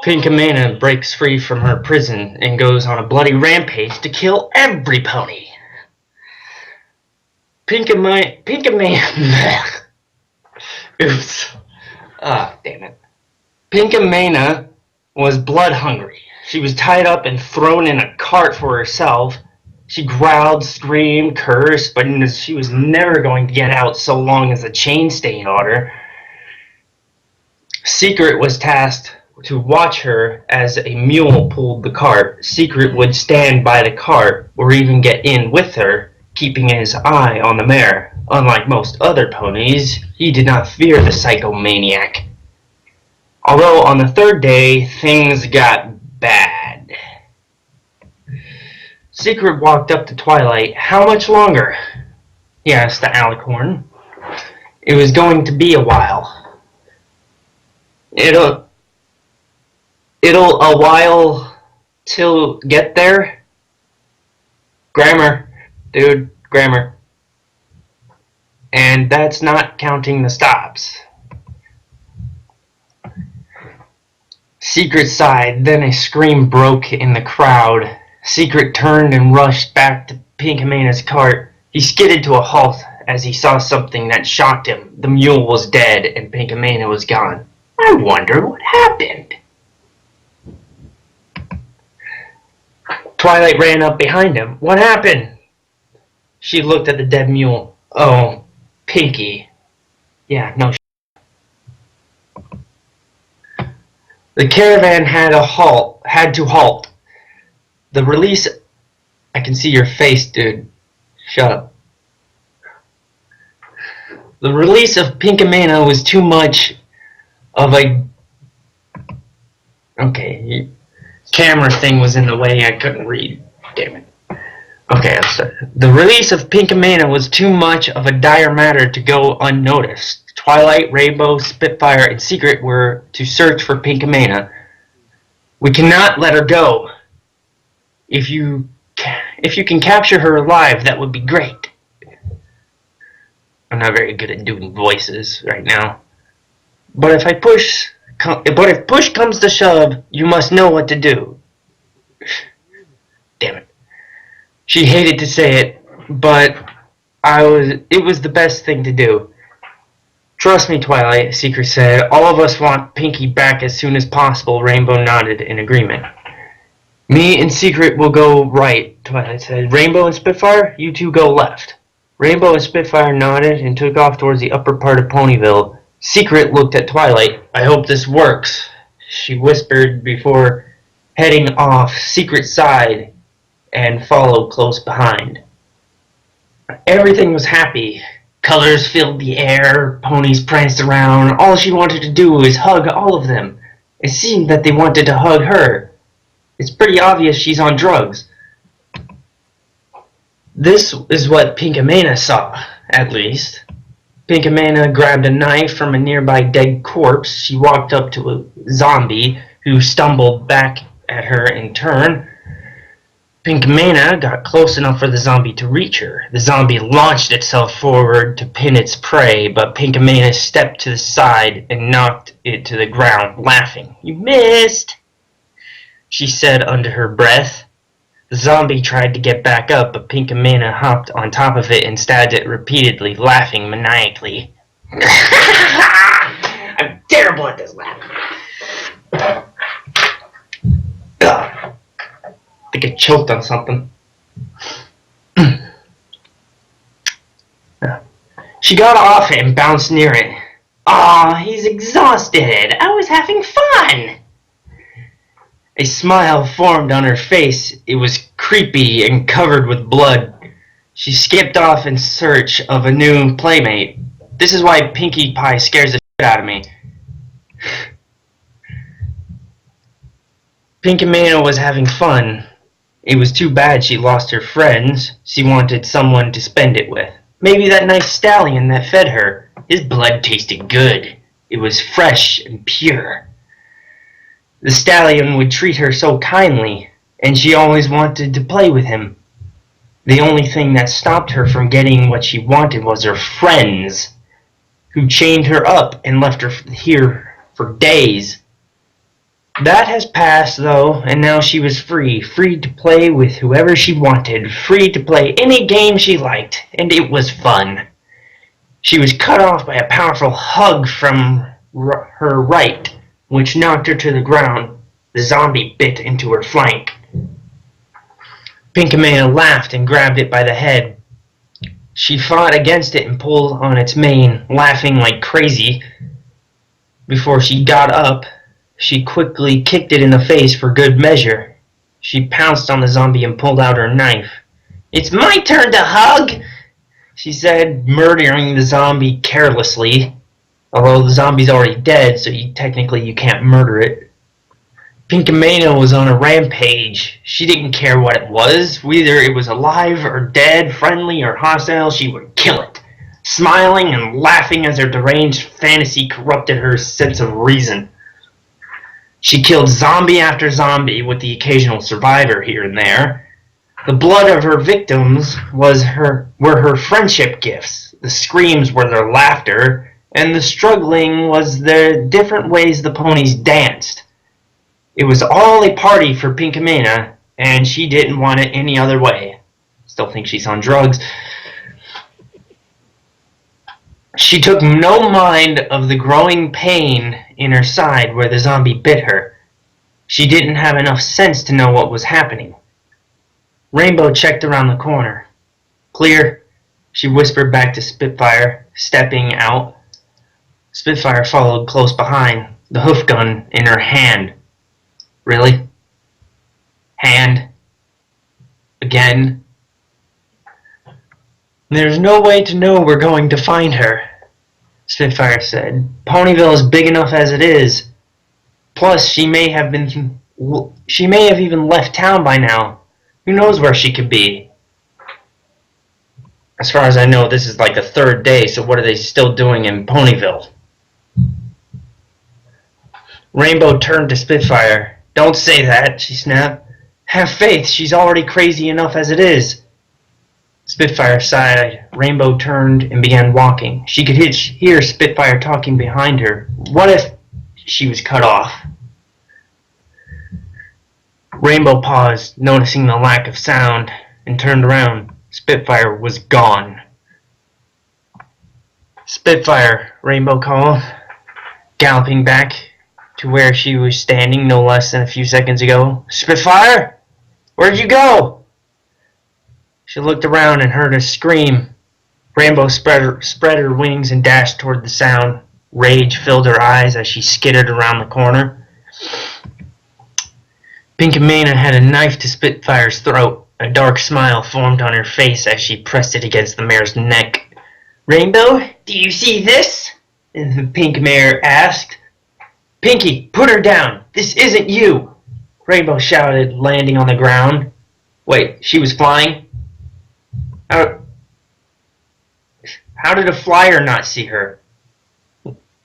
Pinkamena breaks free from her prison and goes on a bloody rampage to kill every pony. Pinkamena... Oops. Ah, damn it. Pinkamena was blood hungry. She was tied up and thrown in a cart for herself. She growled, screamed, cursed, but she was never going to get out so long as the chain stayed on her. Secret was tasked to watch her as a mule pulled the cart. Secret would stand by the cart or even get in with her, keeping his eye on the mare. Unlike most other ponies, he did not fear the psychomaniac. Although on the third day, things got bad. Secret walked up to Twilight. "How much longer?" he asked the Alicorn. "It was going to be a while." It'll a while till get there? Grammar, dude, grammar. And that's not counting the stops. Secret sighed, then a scream broke in the crowd. Secret turned and rushed back to Pinkamena's cart. He skidded to a halt as he saw something that shocked him. The mule was dead and Pinkamena was gone. "I wonder what happened." Twilight ran up behind him. "What happened?" She looked at the dead mule. "Oh, Pinky. Yeah, no shit." The caravan had to halt. The release... I can see your face, dude. Shut up. The release of Pinkamena was too much of a... Okay, camera thing was in the way, I couldn't read. Damn it. Okay, I'll start. The release of Pinkamena was too much of a dire matter to go unnoticed. Twilight, Rainbow, Spitfire, and Secret were to search for Pinkamena. "We cannot let her go. If you can capture her alive, that would be great." I'm not very good at doing voices right now. But if push comes to shove, you must know what to do." Damn it. She hated to say it, but it was the best thing to do. "Trust me, Twilight," Secret said. "All of us want Pinky back as soon as possible." Rainbow nodded in agreement. "Me and Secret will go right," Twilight said. "Rainbow and Spitfire, you two go left." Rainbow and Spitfire nodded and took off towards the upper part of Ponyville. Secret looked at Twilight. "I hope this works," she whispered before heading off. Secret sighed and followed close behind. Everything was happy. Colors filled the air, ponies pranced around. All she wanted to do was hug all of them. It seemed that they wanted to hug her. It's pretty obvious she's on drugs. This is what Pinkamena saw, at least. Pinkamena grabbed a knife from a nearby dead corpse. She walked up to a zombie who stumbled back at her in turn. Pinkamena got close enough for the zombie to reach her. The zombie launched itself forward to pin its prey, but Pinkamena stepped to the side and knocked it to the ground, laughing. "You missed," she said under her breath. The zombie tried to get back up, but Pinkamena hopped on top of it and stabbed it repeatedly, laughing maniacally. I'm terrible at this laugh. I think I choked on something. She got off it and bounced near it. "Aw, he's exhausted. I was having fun." A smile formed on her face. It was creepy and covered with blood. She skipped off in search of a new playmate. This is why Pinkie Pie scares the shit out of me. Pinkamena was having fun. It was too bad she lost her friends. She wanted someone to spend it with. Maybe that nice stallion that fed her. His blood tasted good. It was fresh and pure. The stallion would treat her so kindly, and she always wanted to play with him. The only thing that stopped her from getting what she wanted was her friends, who chained her up and left her here for days. That has passed, though, and now she was free. Free to play with whoever she wanted. Free to play any game she liked, and it was fun. She was cut off by a powerful hug from her right, which knocked her to the ground. The zombie bit into her flank. Pinkamena laughed and grabbed it by the head. She fought against it and pulled on its mane, laughing like crazy. Before she got up, she quickly kicked it in the face for good measure. She pounced on the zombie and pulled out her knife. "It's my turn to hug," she said, murdering the zombie carelessly. Although the zombie's already dead, so technically you can't murder it. Pinkamena was on a rampage. She didn't care what it was. Whether it was alive or dead, friendly or hostile, she would kill it, smiling and laughing as her deranged fantasy corrupted her sense of reason. She killed zombie after zombie, with the occasional survivor here and there. The blood of her victims were her friendship gifts. The screams were their laughter, and the struggling was the different ways the ponies danced. It was all a party for Pinkamena, and she didn't want it any other way. Still think she's on drugs. She took no mind of the growing pain in her side where the zombie bit her. She didn't have enough sense to know what was happening. Rainbow checked around the corner. "Clear," she whispered back to Spitfire, stepping out. Spitfire followed close behind, the hoof gun in her hand. "Really? Hand? Again?" "There's no way to know we're going to find her," Spitfire said. "Ponyville is big enough as it is. Plus, she may have even left town by now. Who knows where she could be?" "As far as I know, this is like the third day, so what are they still doing in Ponyville?" Rainbow turned to Spitfire. "Don't say that," she snapped. "Have faith, she's already crazy enough as it is." Spitfire sighed. Rainbow turned and began walking. She could hear Spitfire talking behind her. What if she was cut off? Rainbow paused, noticing the lack of sound, and turned around. Spitfire was gone. "Spitfire," Rainbow called, galloping back to where she was standing no less than a few seconds ago. "Spitfire? Where'd you go?" She looked around and heard a scream. Rainbow spread her wings and dashed toward the sound. Rage filled her eyes as she skidded around the corner. Pinkamena had a knife to Spitfire's throat. A dark smile formed on her face as she pressed it against the mare's neck. "Rainbow, do you see this?" the pink mare asked. "Pinky, put her down. This isn't you," Rainbow shouted, landing on the ground. Wait, she was flying? How did a flyer not see her?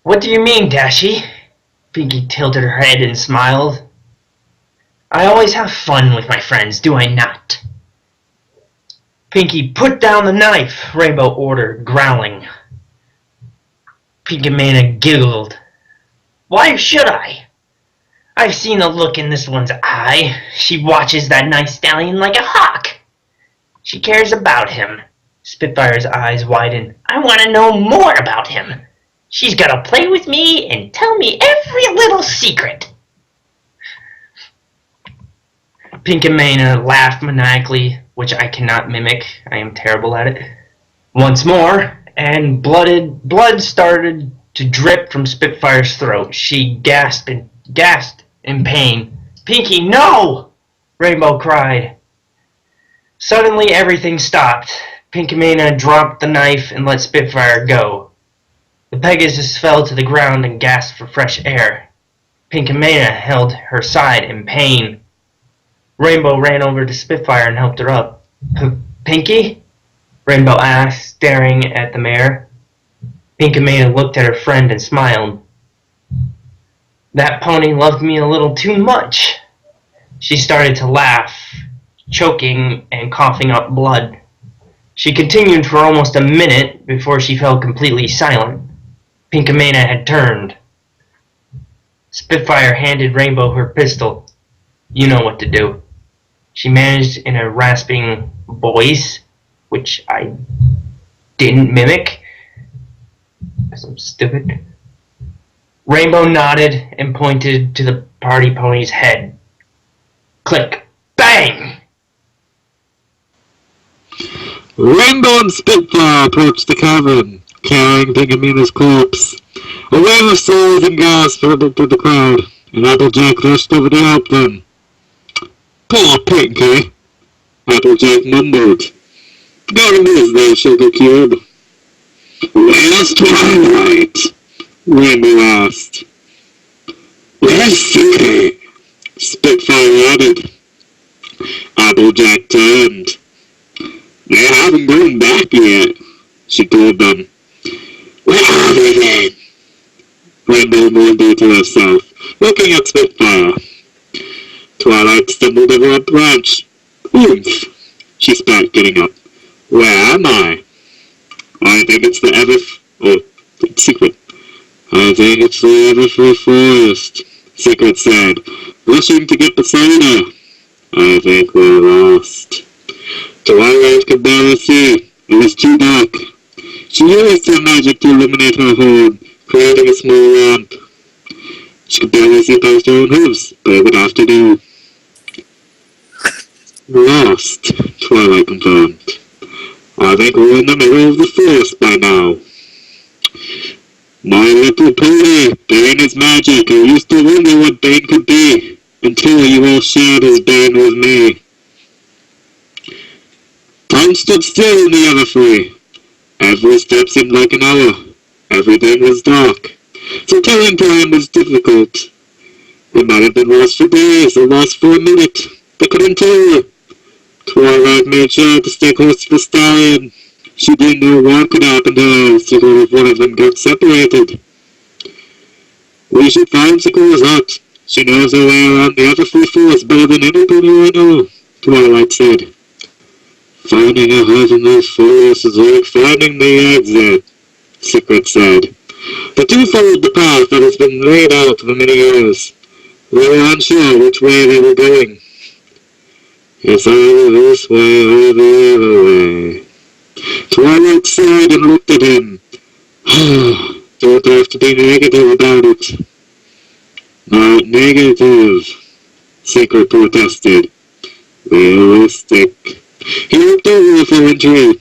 "What do you mean, Dashie?" Pinky tilted her head and smiled. "I always have fun with my friends, do I not?" "Pinky, put down the knife," Rainbow ordered, growling. Pinkamena giggled. "Why should I? I've seen the look in this one's eye. She watches that nice stallion like a hawk. She cares about him." Spitfire's eyes widened. "I want to know more about him. She's got to play with me and tell me every little secret." Pinkamena laughed maniacally, which I cannot mimic. I am terrible at it. Once more, and blood started to drip from Spitfire's throat. She gasped in pain. "Pinky, no!" Rainbow cried. Suddenly everything stopped. Pinkamena dropped the knife and let Spitfire go. The Pegasus fell to the ground and gasped for fresh air. Pinkamena held her side in pain. Rainbow ran over to Spitfire and helped her up. "Pinky?" Rainbow asked, staring at the mare. Pinkamena looked at her friend and smiled. "That pony loved me a little too much." She started to laugh, choking and coughing up blood. She continued for almost a minute before she fell completely silent. Pinkamena had turned. Spitfire handed Rainbow her pistol. You know what to do. She managed in a rasping voice, which I didn't mimic, because I'm stupid. Rainbow nodded and pointed to the party pony's head. Click. Bang! Rainbow and Spitfire approached the cavern, carrying Pinkamina's corpse. A wave of souls and gas flooded through the crowd, and Applejack rushed over to help them. Poor Pinky, Applejack mumbled. Gone is their sugar cube. Where's Twilight? Rainbow asked. Where's Pinky? Spitfire added. Applejack turned. They haven't gone back yet, she told them. Where are they then? Rainbow mumbled to herself, looking at Spitfire. Twilight stumbled over a branch. Oomph! She spat, getting up. Where am I? I think it's the it's Secret. I think it's the Everfree Forest, Secret said, rushing to get beside her. I think we're lost. Twilight could barely see. It was too dark. She used her magic to illuminate her home, creating a small lamp. She could barely see past her own hooves, but it would have to do. Lost, Twilight confirmed. I think we're in the middle of the forest by now. My little pony, Bane is magic. I used to wonder what Bane could be, until you all shared his Bane with me. Time stood still in the Everfree. Every step seemed like an hour. Everything was dark. So telling time was difficult. It might have been lost for days or lost for a minute. They couldn't tell. Twilight made sure to stay close to the stallion. She didn't know what could happen to her if one of them got separated. We should find Sakura's hut. She knows her way around the Everfree Forest better than anybody I know, Twilight said. Finding a hut in this forest is like finding the exit, Secret said. The two followed the path that has been laid out for many years. They were unsure which way they were going. It's either this way or the other way. Twilight sighed and looked at him. Don't have to be negative about it. Not negative, Secret protested. Realistic. He looked over the fallen tree.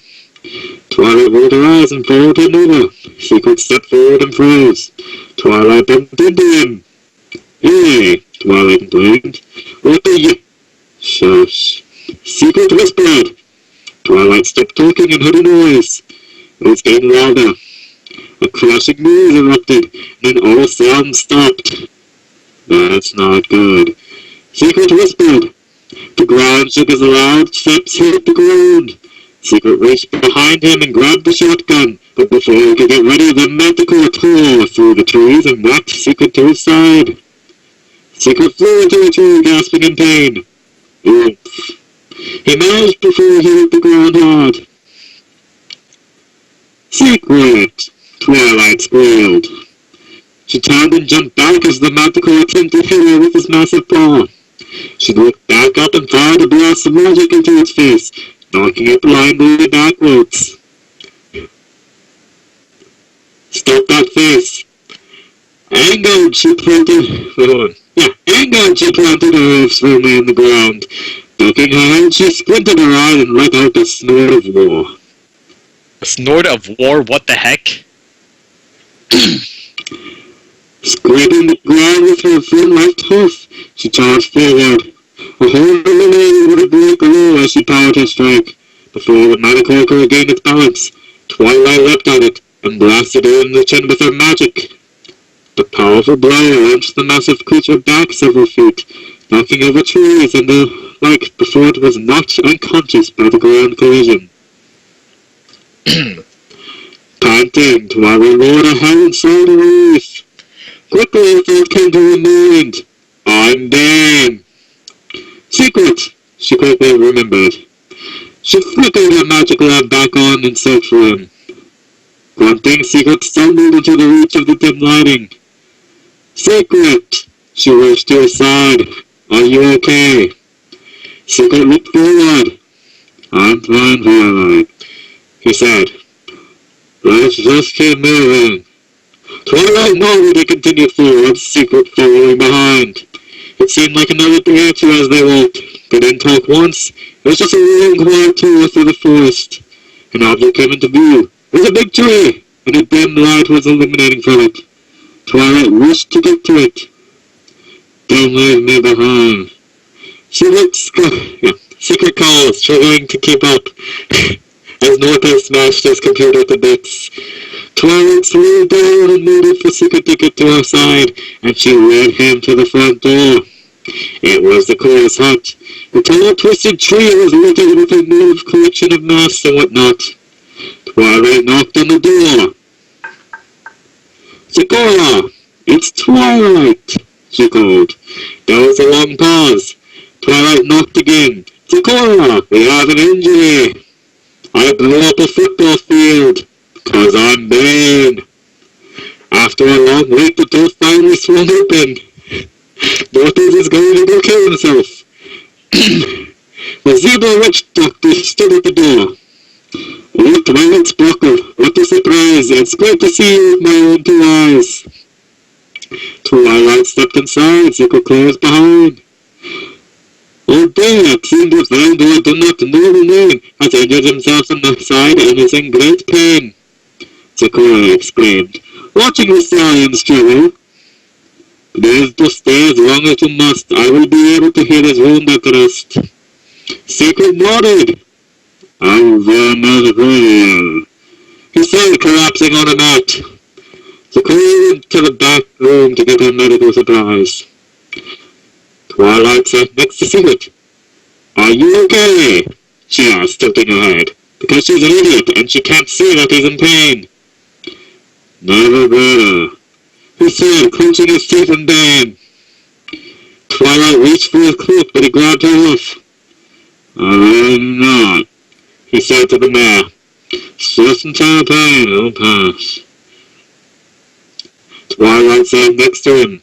Twilight rolled her eyes and followed him over. Secret stepped forward and froze. Twilight bumped into him. Hey, Twilight complained. What are you? Shush. Secret whispered. Twilight stopped talking and heard a noise. It was getting louder. A crashing noise erupted, and then all sound stopped. That's not good. Secret whispered. The ground shook as loud steps hit the ground. Secret reached behind him and grabbed the shotgun, but before he could get ready, the Manticore tore through the trees and knocked Secret to his side. Secret flew into a tree, gasping in pain. Oomph. He managed before he hit the ground hard. Secret! Twilight squealed. She turned and jumped back as the Manticore attempted to hit her with his massive paw. She looked back up and fired a blast of magic into its face, knocking it blindly backwards. Stop that face! Angered, she planted... Angered, she planted her hoofs firmly in the ground. Ducking her head, she squinted her eye and let out a snort of war. A snort of war? What the heck? Scraping the ground with her front left hoof, she charged forward. A hole illuminated with a blue glow as she powered her strike. Before the Manticore could regain its balance, Twilight leapt at it and blasted it in the chin with her magic. The powerful blow launched the massive creature back several feet, knocking over trees and the like before it was knocked unconscious by the ground collision. Panting, Twilight roared a hell and saw the relief. Quickly, a thought came to her mind. I'm Bane. Secret, she quickly remembered. She flickered her magic lamp back on and searched for him. Grunting, Secret stumbled into the reach of the dim lighting. Secret! She rushed to his side. Are you okay? Secret looked forward. I'm fine, Twilight, he said. Let's just keep moving. Twilight nodded and continued forward, Secret following behind. It seemed like another day or two as they walked. They didn't talk once. It was just a long, quiet tour through the forest. An object came into view. It was a big tree, and a dim light was illuminating from it. Twilight wished to get to it. Don't leave me behind. She looked Secret calls, struggling to keep up, as Nortes smashed his computer to bits. Twilight slowed down and waited for Secret to get to her side, and she led him to the front door. It was the chorus hut. The tall, twisted tree was littered with a new collection of masks and whatnot. Twilight knocked on the door. Sakura! It's Twilight! She called. There was a long pause. Twilight knocked again. Sakura! We have an injury! I blew up a football field. 'Cause I'm Bane. After a long wait, the door finally swung open. Nortes is going to go kill himself. The zebra witch doctor stood at the door. Oh, Twilight sparkled. What a surprise. It's great to see you with my own two eyes. Twilight stepped inside. Secret closed behind. Oh dear, it seems the friend who I do not know the name has injured himself on the side and is in great pain. Sakura exclaimed, watching the stallion struggle. Please to stay as long as you must. I will be able to heal his wound at rest. Secret nodded. I'm very much real, he said, collapsing on a mat. Sakura went to the back room to get her medical supplies. Twilight sat next to Secret. Are you okay? She asked, tilting her head, because she's an idiot and she can't see that he's in pain. Never better, he said, clenching his teeth in pain. Twilight reached for his cloak, but he grabbed her off. I'm not, he said to the mare. Just in time pain, it'll pass. Twilight sat next to him.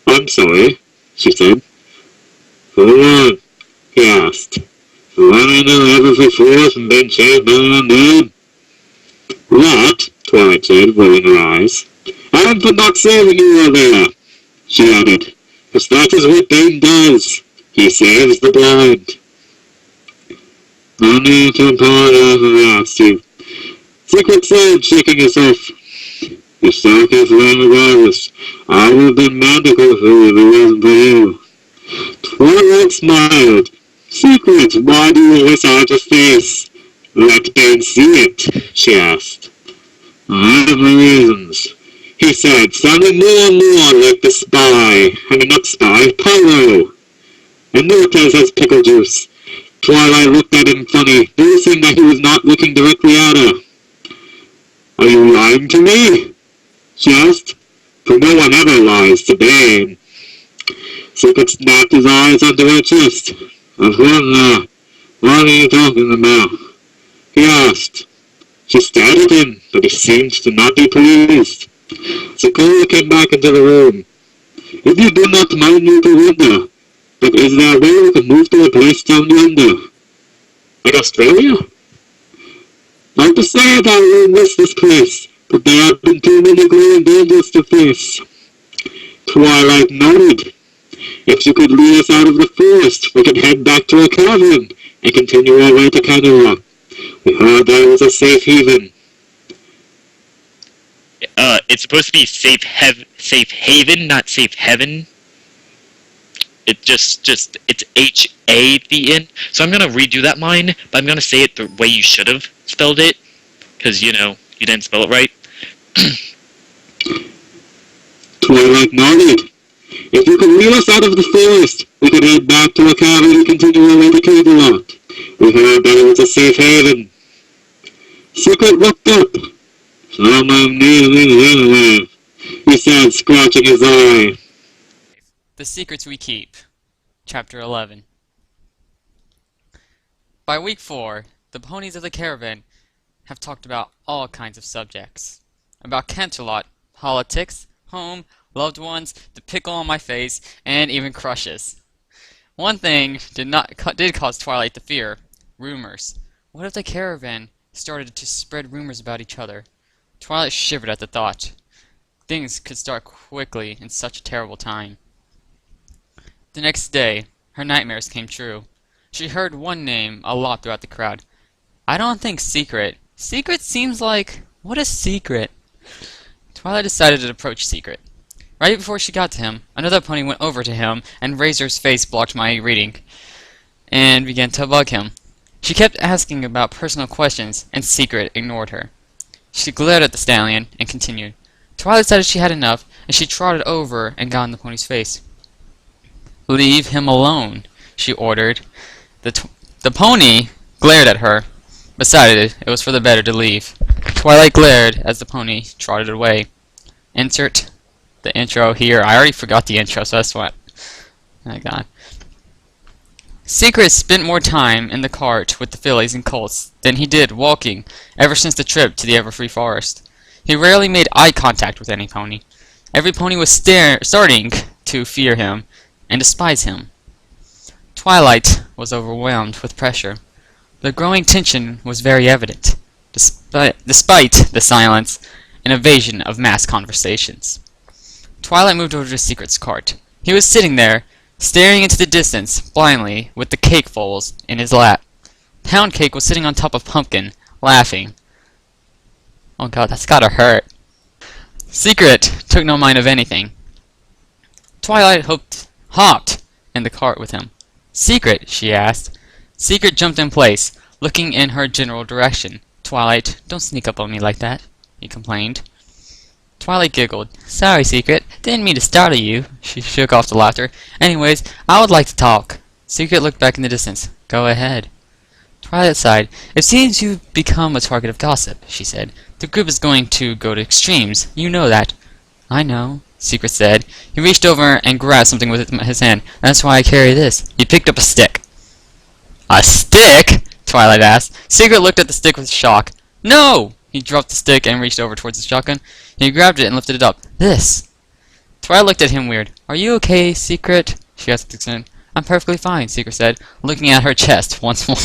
I'm sorry, she said. Hold on, he asked. Running to every force and been changed by my name? What? Twilight said, rolling her eyes. And for not saving you earlier, she added. Because that is what Bane does. He saves the blind. No need to apologize if I asked you. Secret said, shaking herself. You're so careful regardless. I would have been magical for you if it wasn't for you. Twilight smiled. Secret, why do you always hide your face? Let Bane see it, she asked. I have my reasons, he said, sounding more and more like the spy. I mean, not spy, Pyro. And Nortes has pickle juice. Twilight looked at him funny, noticing that he was not looking directly at her. Are you lying to me? She asked. For no one ever lies to Bane. Secret snapped his eyes onto her chest. Of course not. What are you talking about? He asked. She stared at him, but he seemed to not be pleased. Sakura came back into the room. If you do not mind me to wonder, but is there a way we can move to a place down yonder? Like Australia? Not to say that I will miss this place, but there have been too many growing dangers to face. Twilight nodded. If you could lead us out of the forest, we could head back to a cavern and continue our way to Canada. We heard that it was a safe haven. It's supposed to be safe haven, not safe heaven. It's H-A at the end. So I'm gonna redo that line, but I'm gonna say it the way you should have spelled it. Because, you didn't spell it right. Twilight nodded. If you could lead us out of the forest, we could head back to a cavern and continue our way to Camelot. We heard that it was a safe haven. Secret looked up. Someone needs me anyway, he said, scratching his eye. The Secrets We Keep, Chapter 11. By week 4, the ponies of the caravan have talked about all kinds of subjects. About Canterlot, politics, home, loved ones, the pickle on my face, and even crushes. One thing did cause Twilight to fear: rumors. What if the caravan started to spread rumors about each other? Twilight shivered at the thought. Things could start quickly in such a terrible time. The next day, her nightmares came true. She heard one name a lot throughout the crowd. I don't think Secret. Secret seems like... What is Secret? Twilight decided to approach Secret. Right before she got to him, another pony went over to him, and Razor's face blocked my reading, and began to bug him. She kept asking about personal questions, and Secret ignored her. She glared at the stallion, and continued. Twilight decided she had enough, and she trotted over and got in the pony's face. Leave him alone, she ordered. The pony glared at her, but decided it was for the better to leave. Twilight glared as the pony trotted away. Insert the intro here. I already forgot the intro, so that's what. Oh my god. Secret spent more time in the cart with the fillies and colts than he did walking ever since the trip to the Everfree Forest. He rarely made eye contact with any pony. Every pony was starting to fear him and despise him. Twilight was overwhelmed with pressure. The growing tension was very evident, despite the silence and evasion of mass conversations. Twilight moved over to Secret's cart. He was sitting there, staring into the distance, blindly, with the cakefuls in his lap. Pound Cake was sitting on top of Pumpkin, laughing. Oh god, that's gotta hurt. Secret took no mind of anything. Twilight hopped in the cart with him. Secret, she asked. Secret jumped in place, looking in her general direction. Twilight, don't sneak up on me like that, he complained. Twilight giggled. Sorry, Secret. Didn't mean to startle you. She shook off the laughter. Anyways, I would like to talk. Secret looked back in the distance. Go ahead. Twilight sighed. It seems you've become a target of gossip, she said. The group is going to go to extremes. You know that. I know, Secret said. He reached over and grabbed something with his hand. That's why I carry this. He picked up a stick. A stick? Twilight asked. Secret looked at the stick with shock. No! He dropped the stick and reached over towards the shotgun. He grabbed it and lifted it up. This! Twilight looked at him weird. Are you okay, Secret? She asked with concern. I'm perfectly fine, Secret said, looking at her chest once more.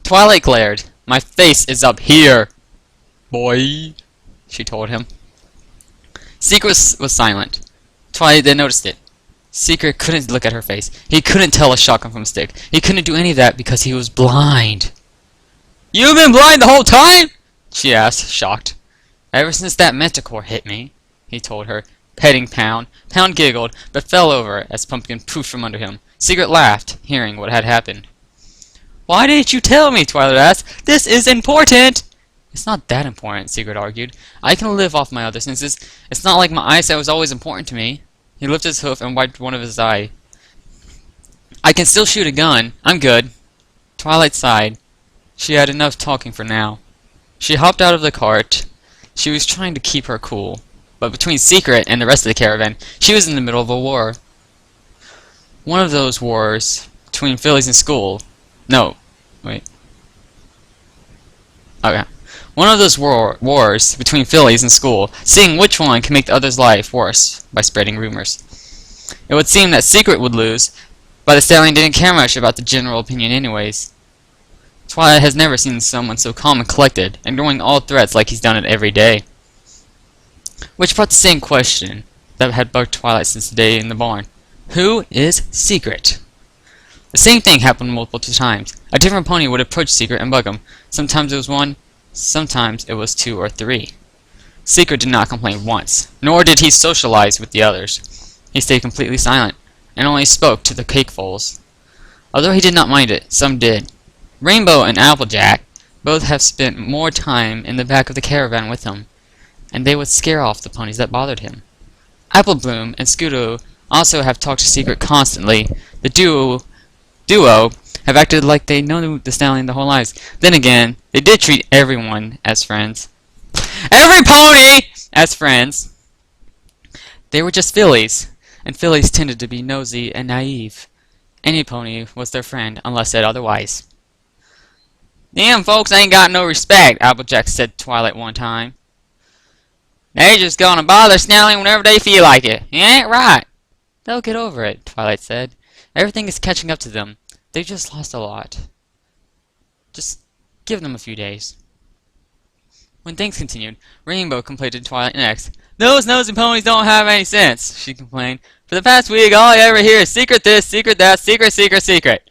Twilight glared. My face is up here, boy, she told him. Secret was silent. Twilight then noticed it. Secret couldn't look at her face. He couldn't tell a shotgun from a stick. He couldn't do any of that because he was blind. You've been blind the whole time? She asked, shocked. Ever since that manticore hit me, he told her, petting Pound. Pound giggled, but fell over as Pumpkin poofed from under him. Secret laughed, hearing what had happened. Why didn't you tell me? Twilight asked. This is important. It's not that important, Secret argued. I can live off my other senses. It's not like my eyesight was always important to me. He lifted his hoof and wiped one of his eye. I can still shoot a gun. I'm good. Twilight sighed. She had enough talking for now. She hopped out of the cart. She was trying to keep her cool. But between Secret and the rest of the caravan, she was in the middle of a war. One of those wars between fillies and school. No. Wait. Okay. One of those wars between fillies and school, seeing which one can make the other's life worse by spreading rumors. It would seem that Secret would lose, but the stallion didn't care much about the general opinion anyways. Twilight has never seen someone so calm and collected, ignoring all threats like he's done it every day. Which brought the same question that had bugged Twilight since the day in the barn. Who is Secret? The same thing happened multiple times. A different pony would approach Secret and bug him. Sometimes it was one, sometimes it was two or three. Secret did not complain once, nor did he socialize with the others. He stayed completely silent, and only spoke to the cakefuls. Although he did not mind it, some did. Rainbow and Applejack both have spent more time in the back of the caravan with him, and they would scare off the ponies that bothered him. Apple Bloom and Scudo also have talked to Secret constantly. The duo have acted like they know the stallion their whole lives. Then again, they did treat everyone as friends. Every pony as friends! They were just fillies, and fillies tended to be nosy and naive. Any pony was their friend unless said otherwise. Them folks ain't got no respect, Applejack said to Twilight one time. They just gonna bother Snelling whenever they feel like it. You ain't right. They'll get over it, Twilight said. Everything is catching up to them. They just lost a lot. Just give them a few days. When things continued, Rainbow complained to Twilight next. Those nosy ponies don't have any sense, she complained. For the past week, all I ever hear is secret this, secret that, secret, secret, secret.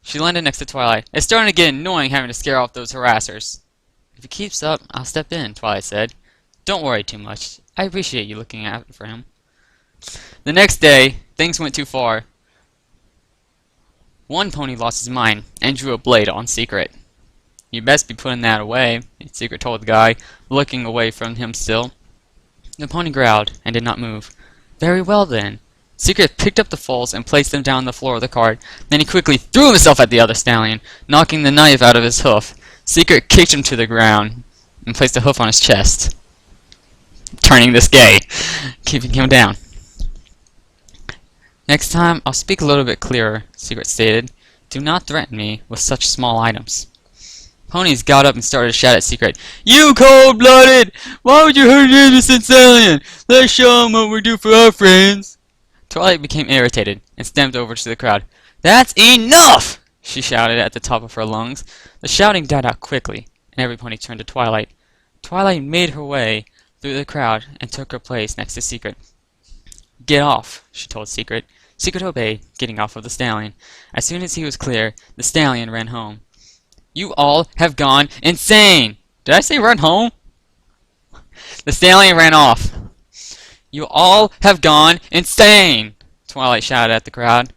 She landed next to Twilight. It's starting to get annoying having to scare off those harassers. If he keeps up, I'll step in, Twilight said. Don't worry too much. I appreciate you looking out for him. The next day, things went too far. One pony lost his mind and drew a blade on Secret. You best be putting that away, Secret told the guy, looking away from him still. The pony growled and did not move. Very well then. Secret picked up the foals and placed them down on the floor of the cart. Then he quickly threw himself at the other stallion, knocking the knife out of his hoof. Secret kicked him to the ground and placed a hoof on his chest, turning this gay, keeping him down. Next time, I'll speak a little bit clearer, Secret stated. Do not threaten me with such small items. Ponies got up and started to shout at Secret. You cold-blooded! Why would you hurt an innocent stallion? Let's show them what we do for our friends. Twilight became irritated and stamped over to the crowd. That's enough! She shouted at the top of her lungs. The shouting died out quickly, and every pony turned to Twilight. Twilight made her way through the crowd and took her place next to Secret. Get off, she told Secret. Secret obeyed, getting off of the stallion. As soon as he was clear, the stallion ran home. You all have gone insane! Did I say run home? The stallion ran off. You all have gone insane! Twilight shouted at the crowd.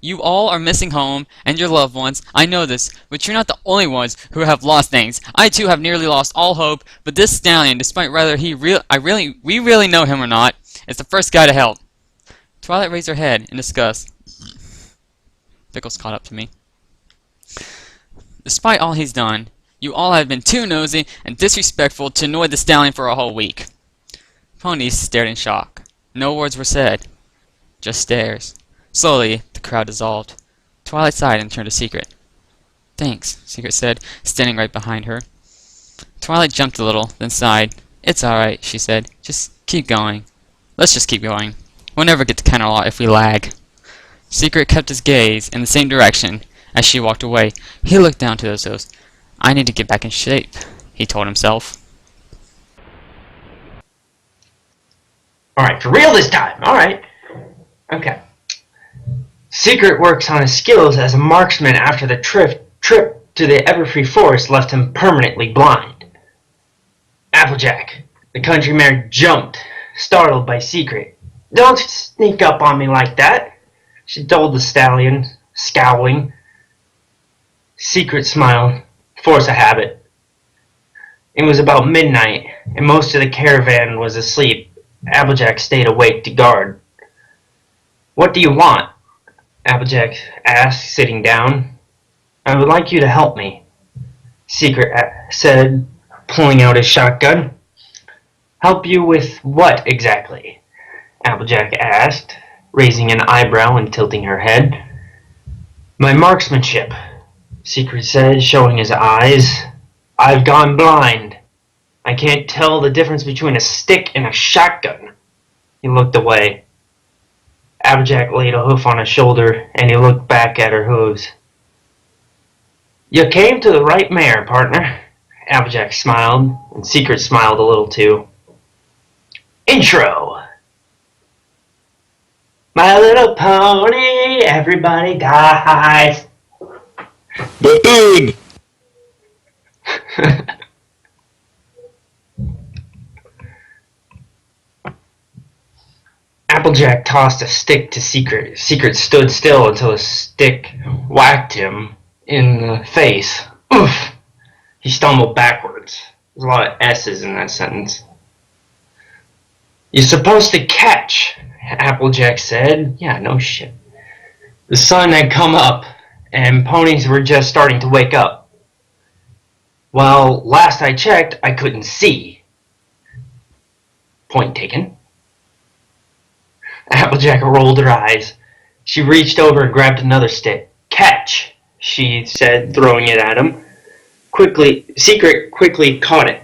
You all are missing home and your loved ones. I know this, but you're not the only ones who have lost things. I too have nearly lost all hope, but this stallion, despite whether we really know him or not, is the first guy to help. Twilight raised her head in disgust. Pickles caught up to me. Despite all he's done, you all have been too nosy and disrespectful to annoy the stallion for a whole week. Ponies stared in shock. No words were said, just stares. Slowly, the crowd dissolved. Twilight sighed and turned to Secret. Thanks, Secret said, standing right behind her. Twilight jumped a little, then sighed. It's alright, she said. Just keep going. Let's just keep going. We'll never get to Canterlot if we lag. Secret kept his gaze in the same direction as she walked away. He looked down to his host. I need to get back in shape, he told himself. Alright, for real this time. Alright. Okay. Secret works on his skills as a marksman after the trip to the Everfree Forest left him permanently blind. Applejack. The country mare jumped, startled by Secret. Don't sneak up on me like that, she told the stallion, scowling. Secret smiled. Force a habit. It was about midnight, and most of the caravan was asleep. Applejack stayed awake to guard. What do you want? Applejack asked, sitting down. I would like you to help me, Secret said, pulling out his shotgun. Help you with what exactly? Applejack asked, raising an eyebrow and tilting her head. My marksmanship, Secret said, showing his eyes. I've gone blind. I can't tell the difference between a stick and a shotgun. He looked away. Applejack laid a hoof on his shoulder, and he looked back at her hooves. You came to the right mare, partner. Applejack smiled, and Secret smiled a little too. Intro. My little pony, everybody dies. TheBane! Applejack tossed a stick to Secret. Secret stood still until a stick whacked him in the face. Oof! He stumbled backwards. There's a lot of S's in that sentence. You're supposed to catch, Applejack said. Yeah, no shit. The sun had come up, and ponies were just starting to wake up. Well, last I checked, I couldn't see. Point taken. Applejack rolled her eyes. She reached over and grabbed another stick. Catch, she said, throwing it at him. Secret quickly caught it,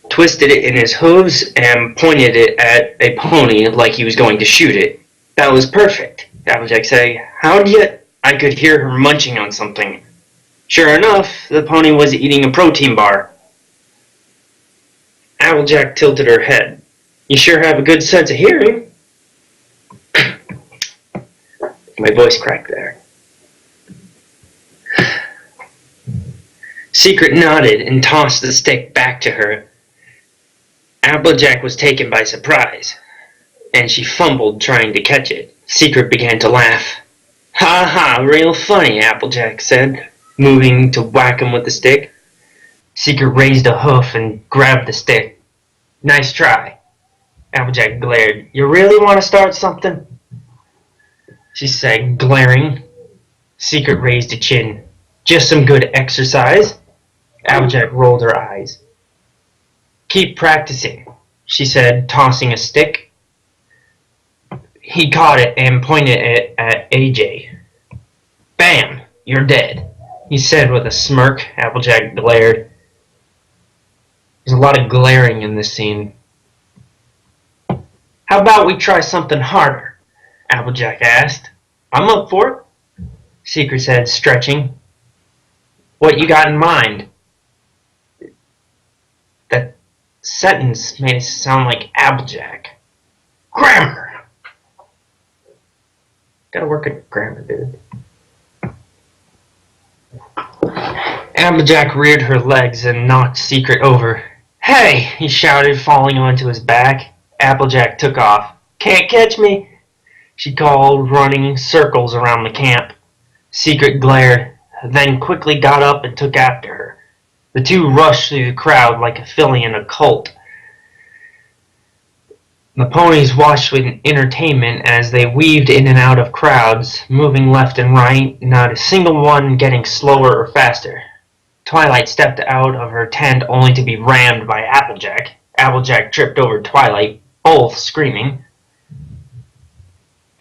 twisted it in his hooves, and pointed it at a pony like he was going to shoot it. That was perfect, Applejack said. How'd you... I could hear her munching on something. Sure enough, the pony was eating a protein bar. Applejack tilted her head. You sure have a good sense of hearing. My voice cracked there. Secret nodded and tossed the stick back to her. Applejack was taken by surprise, and she fumbled trying to catch it. Secret began to laugh. Ha ha, real funny, Applejack said, moving to whack him with the stick. Secret raised a hoof and grabbed the stick. Nice try. Applejack glared. You really want to start something? She said, glaring. Secret raised a chin. Just some good exercise. Applejack rolled her eyes. Keep practicing, she said, tossing a stick. He caught it and pointed it at AJ. Bam! You're dead, he said with a smirk. Applejack glared. There's a lot of glaring in this scene. How about we try something harder? Applejack asked. I'm up for it, Secret said, stretching. What you got in mind? That sentence made it sound like Applejack. Grammar! Gotta work at grammar, dude. Applejack reared her legs and knocked Secret over. Hey! He shouted, falling onto his back. Applejack took off. Can't catch me! She called, running circles around the camp. Secret glared, then quickly got up and took after her. The two rushed through the crowd like a filly in a colt. The ponies watched with entertainment as they weaved in and out of crowds, moving left and right, not a single one getting slower or faster. Twilight stepped out of her tent only to be rammed by Applejack. Applejack tripped over Twilight, both screaming.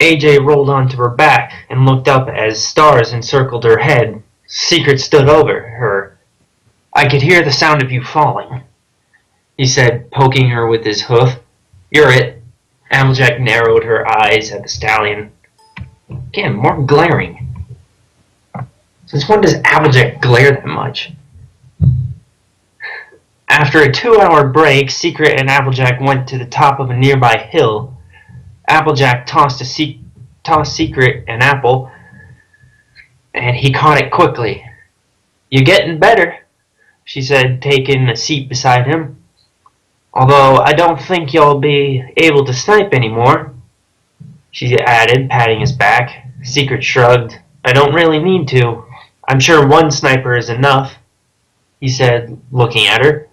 AJ rolled onto her back and looked up as stars encircled her head. Secret stood over her. I could hear the sound of you falling, he said, poking her with his hoof. You're it. Applejack narrowed her eyes at the stallion. Again, more glaring. Since when does Applejack glare that much? After a 2-hour break, Secret and Applejack went to the top of a nearby hill. Applejack tossed Secret an apple, and he caught it quickly. You're getting better, she said, taking a seat beside him. Although I don't think you'll be able to snipe anymore, she added, patting his back. Secret shrugged. I don't really need to. I'm sure one sniper is enough, he said, looking at her.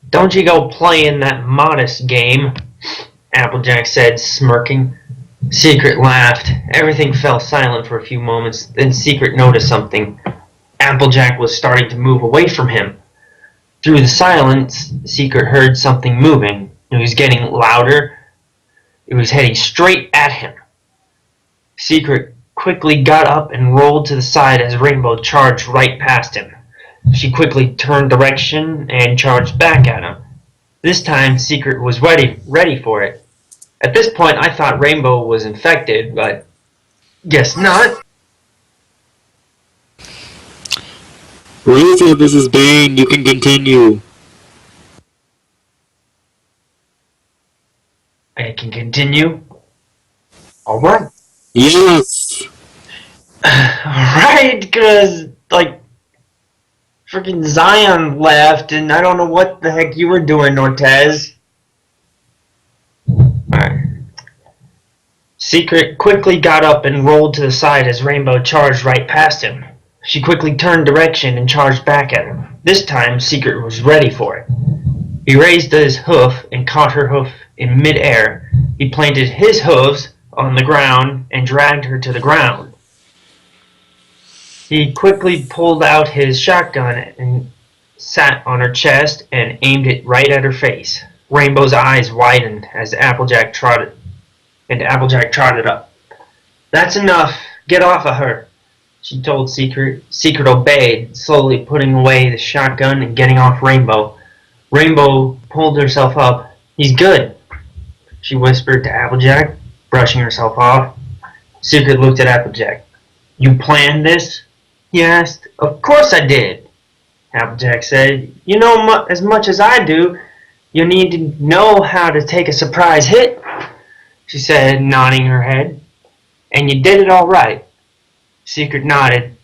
Don't you go playing that modest game, Applejack said, smirking. Secret laughed. Everything fell silent for a few moments, then Secret noticed something. Applejack was starting to move away from him. Through the silence, Secret heard something moving. It was getting louder. It was heading straight at him. Secret quickly got up and rolled to the side as Rainbow charged right past him. She quickly turned direction and charged back at him. This time, Secret was ready for it. At this point, I thought Rainbow was infected, but guess not. Razor, this is Bane. You can continue. I can continue. Alright. Yes. Right, because, like, freaking Zion left, and I don't know what the heck you were doing, Nortes. Alright. Secret quickly got up and rolled to the side as Rainbow charged right past him. She quickly turned direction and charged back at him. This time, Secret was ready for it. He raised his hoof and caught her hoof in mid-air. He planted his hooves on the ground and dragged her to the ground. He quickly pulled out his shotgun and sat on her chest and aimed it right at her face. Rainbow's eyes widened as Applejack trotted up. That's enough. Get off of her, she told Secret. Secret obeyed, slowly putting away the shotgun and getting off Rainbow. Rainbow pulled herself up. "He's good," she whispered to Applejack, brushing herself off. Secret looked at Applejack. "You planned this?" he asked. "Of course I did," Applejack said. "You know as much as I do. You need to know how to take a surprise hit," she said, nodding her head. "And you did it all right." Secret nodded.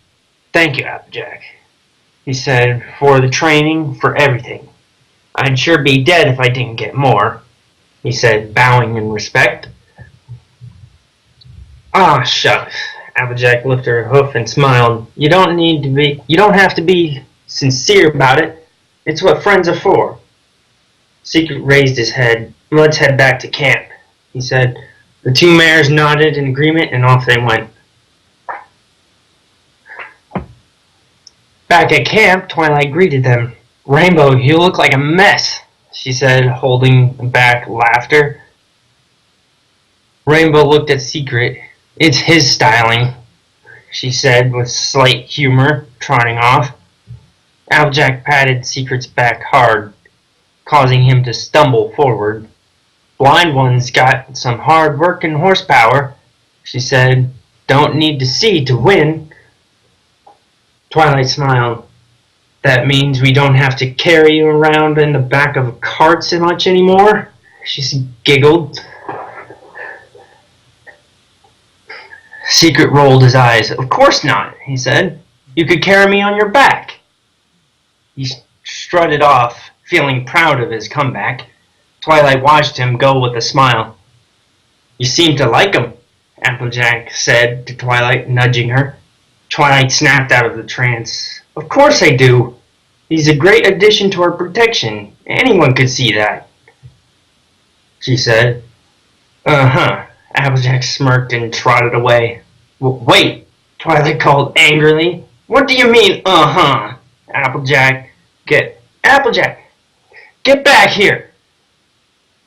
"Thank you, Applejack," he said, "for the training, for everything. I'd sure be dead if I didn't get more," he said, bowing in respect. "Ah, shucks." Applejack lifted her hoof and smiled. You don't have to be sincere about it. It's what friends are for." Secret raised his head. "Let's head back to camp," he said. The two mares nodded in agreement, and off they went. Back at camp, Twilight greeted them. "Rainbow, you look like a mess," she said, holding back laughter. Rainbow looked at Secret. "It's his styling," she said with slight humor, trotting off. Applejack patted Secret's back hard, causing him to stumble forward. "Blind one's got some hard work and horsepower," she said. "Don't need to see to win." Twilight smiled. "That means we don't have to carry you around in the back of a cart so much anymore?" she giggled. Secret rolled his eyes. "Of course not," he said. "You could carry me on your back." He strutted off, feeling proud of his comeback. Twilight watched him go with a smile. "You seem to like him," Applejack said to Twilight, nudging her. Twilight snapped out of the trance. "Of course I do. He's a great addition to our protection. Anyone could see that," she said. "Uh-huh." Applejack smirked and trotted away. "Wait," Twilight called angrily. "What do you mean, uh-huh? Applejack, get back here!"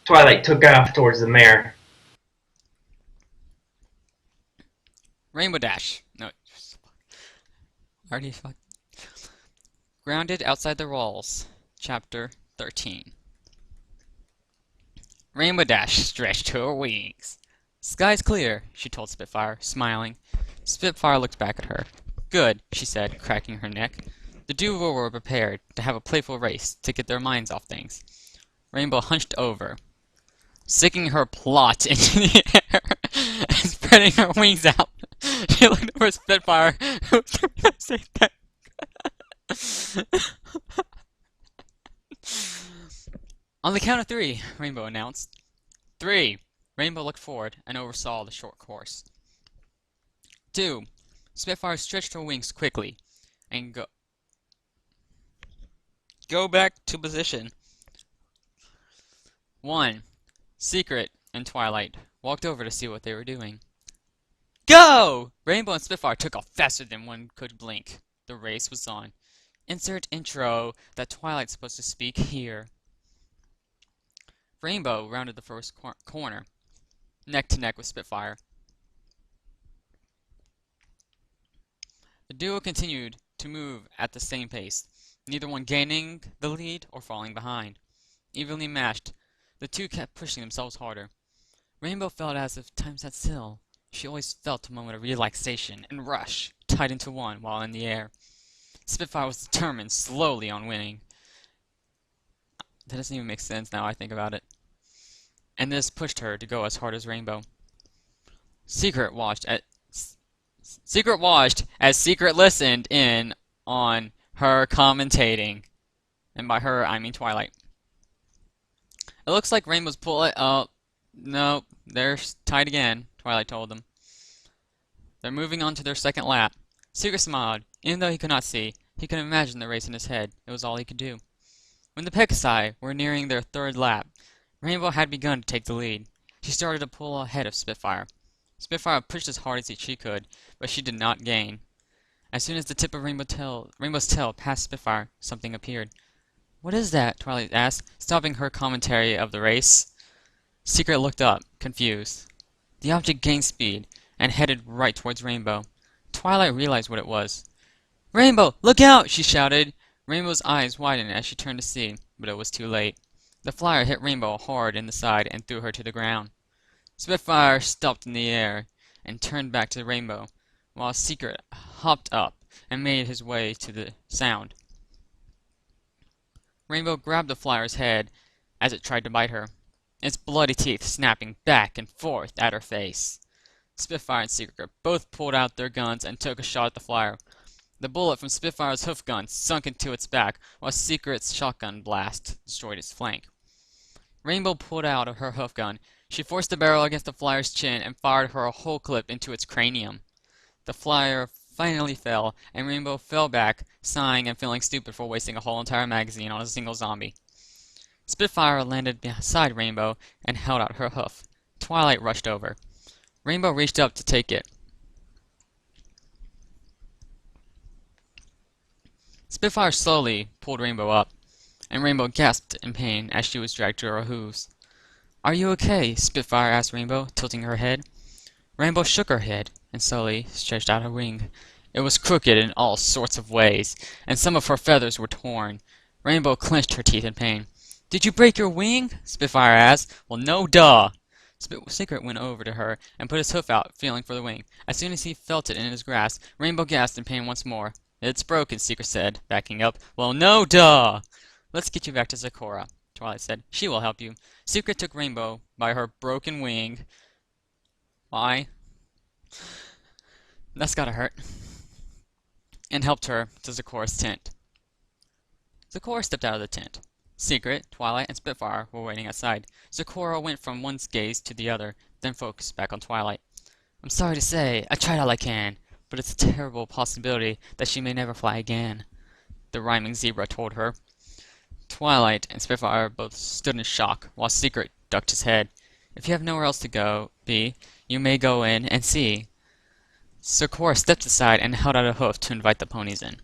Twilight took off towards the mare. Rainbow Dash. No. Already fuck. Grounded outside the walls. Chapter 13. Rainbow Dash stretched her wings. "Sky's clear," she told Spitfire, smiling. Spitfire looked back at her. "Good," she said, cracking her neck. The duo were prepared to have a playful race to get their minds off things. Rainbow hunched over, sticking her plot into the air and spreading her wings out. She looked over Spitfire, who was trying to say that. "On the count of 3, Rainbow announced. 3. Rainbow looked forward and oversaw the short course. 2. Spitfire stretched her wings quickly and go back to position. 1. Secret and Twilight walked over to see what they were doing. Go! Rainbow and Spitfire took off faster than one could blink. The race was on. Insert intro that Twilight's supposed to speak here. Rainbow rounded the first corner, neck to neck with Spitfire. The duo continued to move at the same pace, neither one gaining the lead or falling behind. Evenly matched, the two kept pushing themselves harder. Rainbow felt as if time sat still. She always felt a moment of relaxation and rush, tied into one while in the air. Spitfire was determined slowly on winning. That doesn't even make sense now I think about it. And this pushed her to go as hard as Rainbow. Secret watched as Secret listened in on her commentating. And by her, I mean Twilight. It looks like Rainbow's pulling. Oh, no, they're tied again, Twilight told them. They're moving on to their second lap. Secret smiled. Even though he could not see, he could imagine the race in his head. It was all he could do. When the Pegasi were nearing their third lap, Rainbow had begun to take the lead. She started to pull ahead of Spitfire. Spitfire pushed as hard as she could, but she did not gain. As soon as the tip of Rainbow's tail passed Spitfire, something appeared. What is that? Twilight asked, stopping her commentary of the race. Secret looked up, confused. The object gained speed and headed right towards Rainbow. Twilight realized what it was. "Rainbow, look out!" she shouted. Rainbow's eyes widened as she turned to see, but it was too late. The flyer hit Rainbow hard in the side and threw her to the ground. Spitfire stopped in the air and turned back to Rainbow, while Secret hopped up and made his way to the sound. Rainbow grabbed the flyer's head as it tried to bite her, its bloody teeth snapping back and forth at her face. Spitfire and Secret both pulled out their guns and took a shot at the flyer. The bullet from Spitfire's hoof gun sunk into its back, while Secret's shotgun blast destroyed its flank. Rainbow pulled out her hoof gun. She forced the barrel against the flyer's chin and fired her a whole clip into its cranium. The flyer finally fell, and Rainbow fell back, sighing and feeling stupid for wasting a whole entire magazine on a single zombie. Spitfire landed beside Rainbow and held out her hoof. Twilight rushed over. Rainbow reached up to take it. Spitfire slowly pulled Rainbow up, and Rainbow gasped in pain as she was dragged to her hooves. "Are you okay?" Spitfire asked Rainbow, tilting her head. Rainbow shook her head and slowly stretched out her wing. It was crooked in all sorts of ways, and some of her feathers were torn. Rainbow clenched her teeth in pain. "Did you break your wing?" Spitfire asked. "Well, no duh!" Secret went over to her and put his hoof out, feeling for the wing. As soon as he felt it in his grasp, Rainbow gasped in pain once more. "It's broken," Secret said, backing up. "Well, no duh!" "Let's get you back to Zecora," Twilight said. "She will help you." Secret took Rainbow by her broken wing. Why? That's gotta hurt. And helped her to Zecora's tent. Zecora stepped out of the tent. Secret, Twilight, and Spitfire were waiting outside. Zecora went from one gaze to the other, then focused back on Twilight. "I'm sorry to say, I tried all I can, but it's a terrible possibility that she may never fly again," the rhyming zebra told her. Twilight and Spitfire both stood in shock, while Secret ducked his head. "If you have nowhere else to go, you may go in and see." Zecora stepped aside and held out a hoof to invite the ponies in.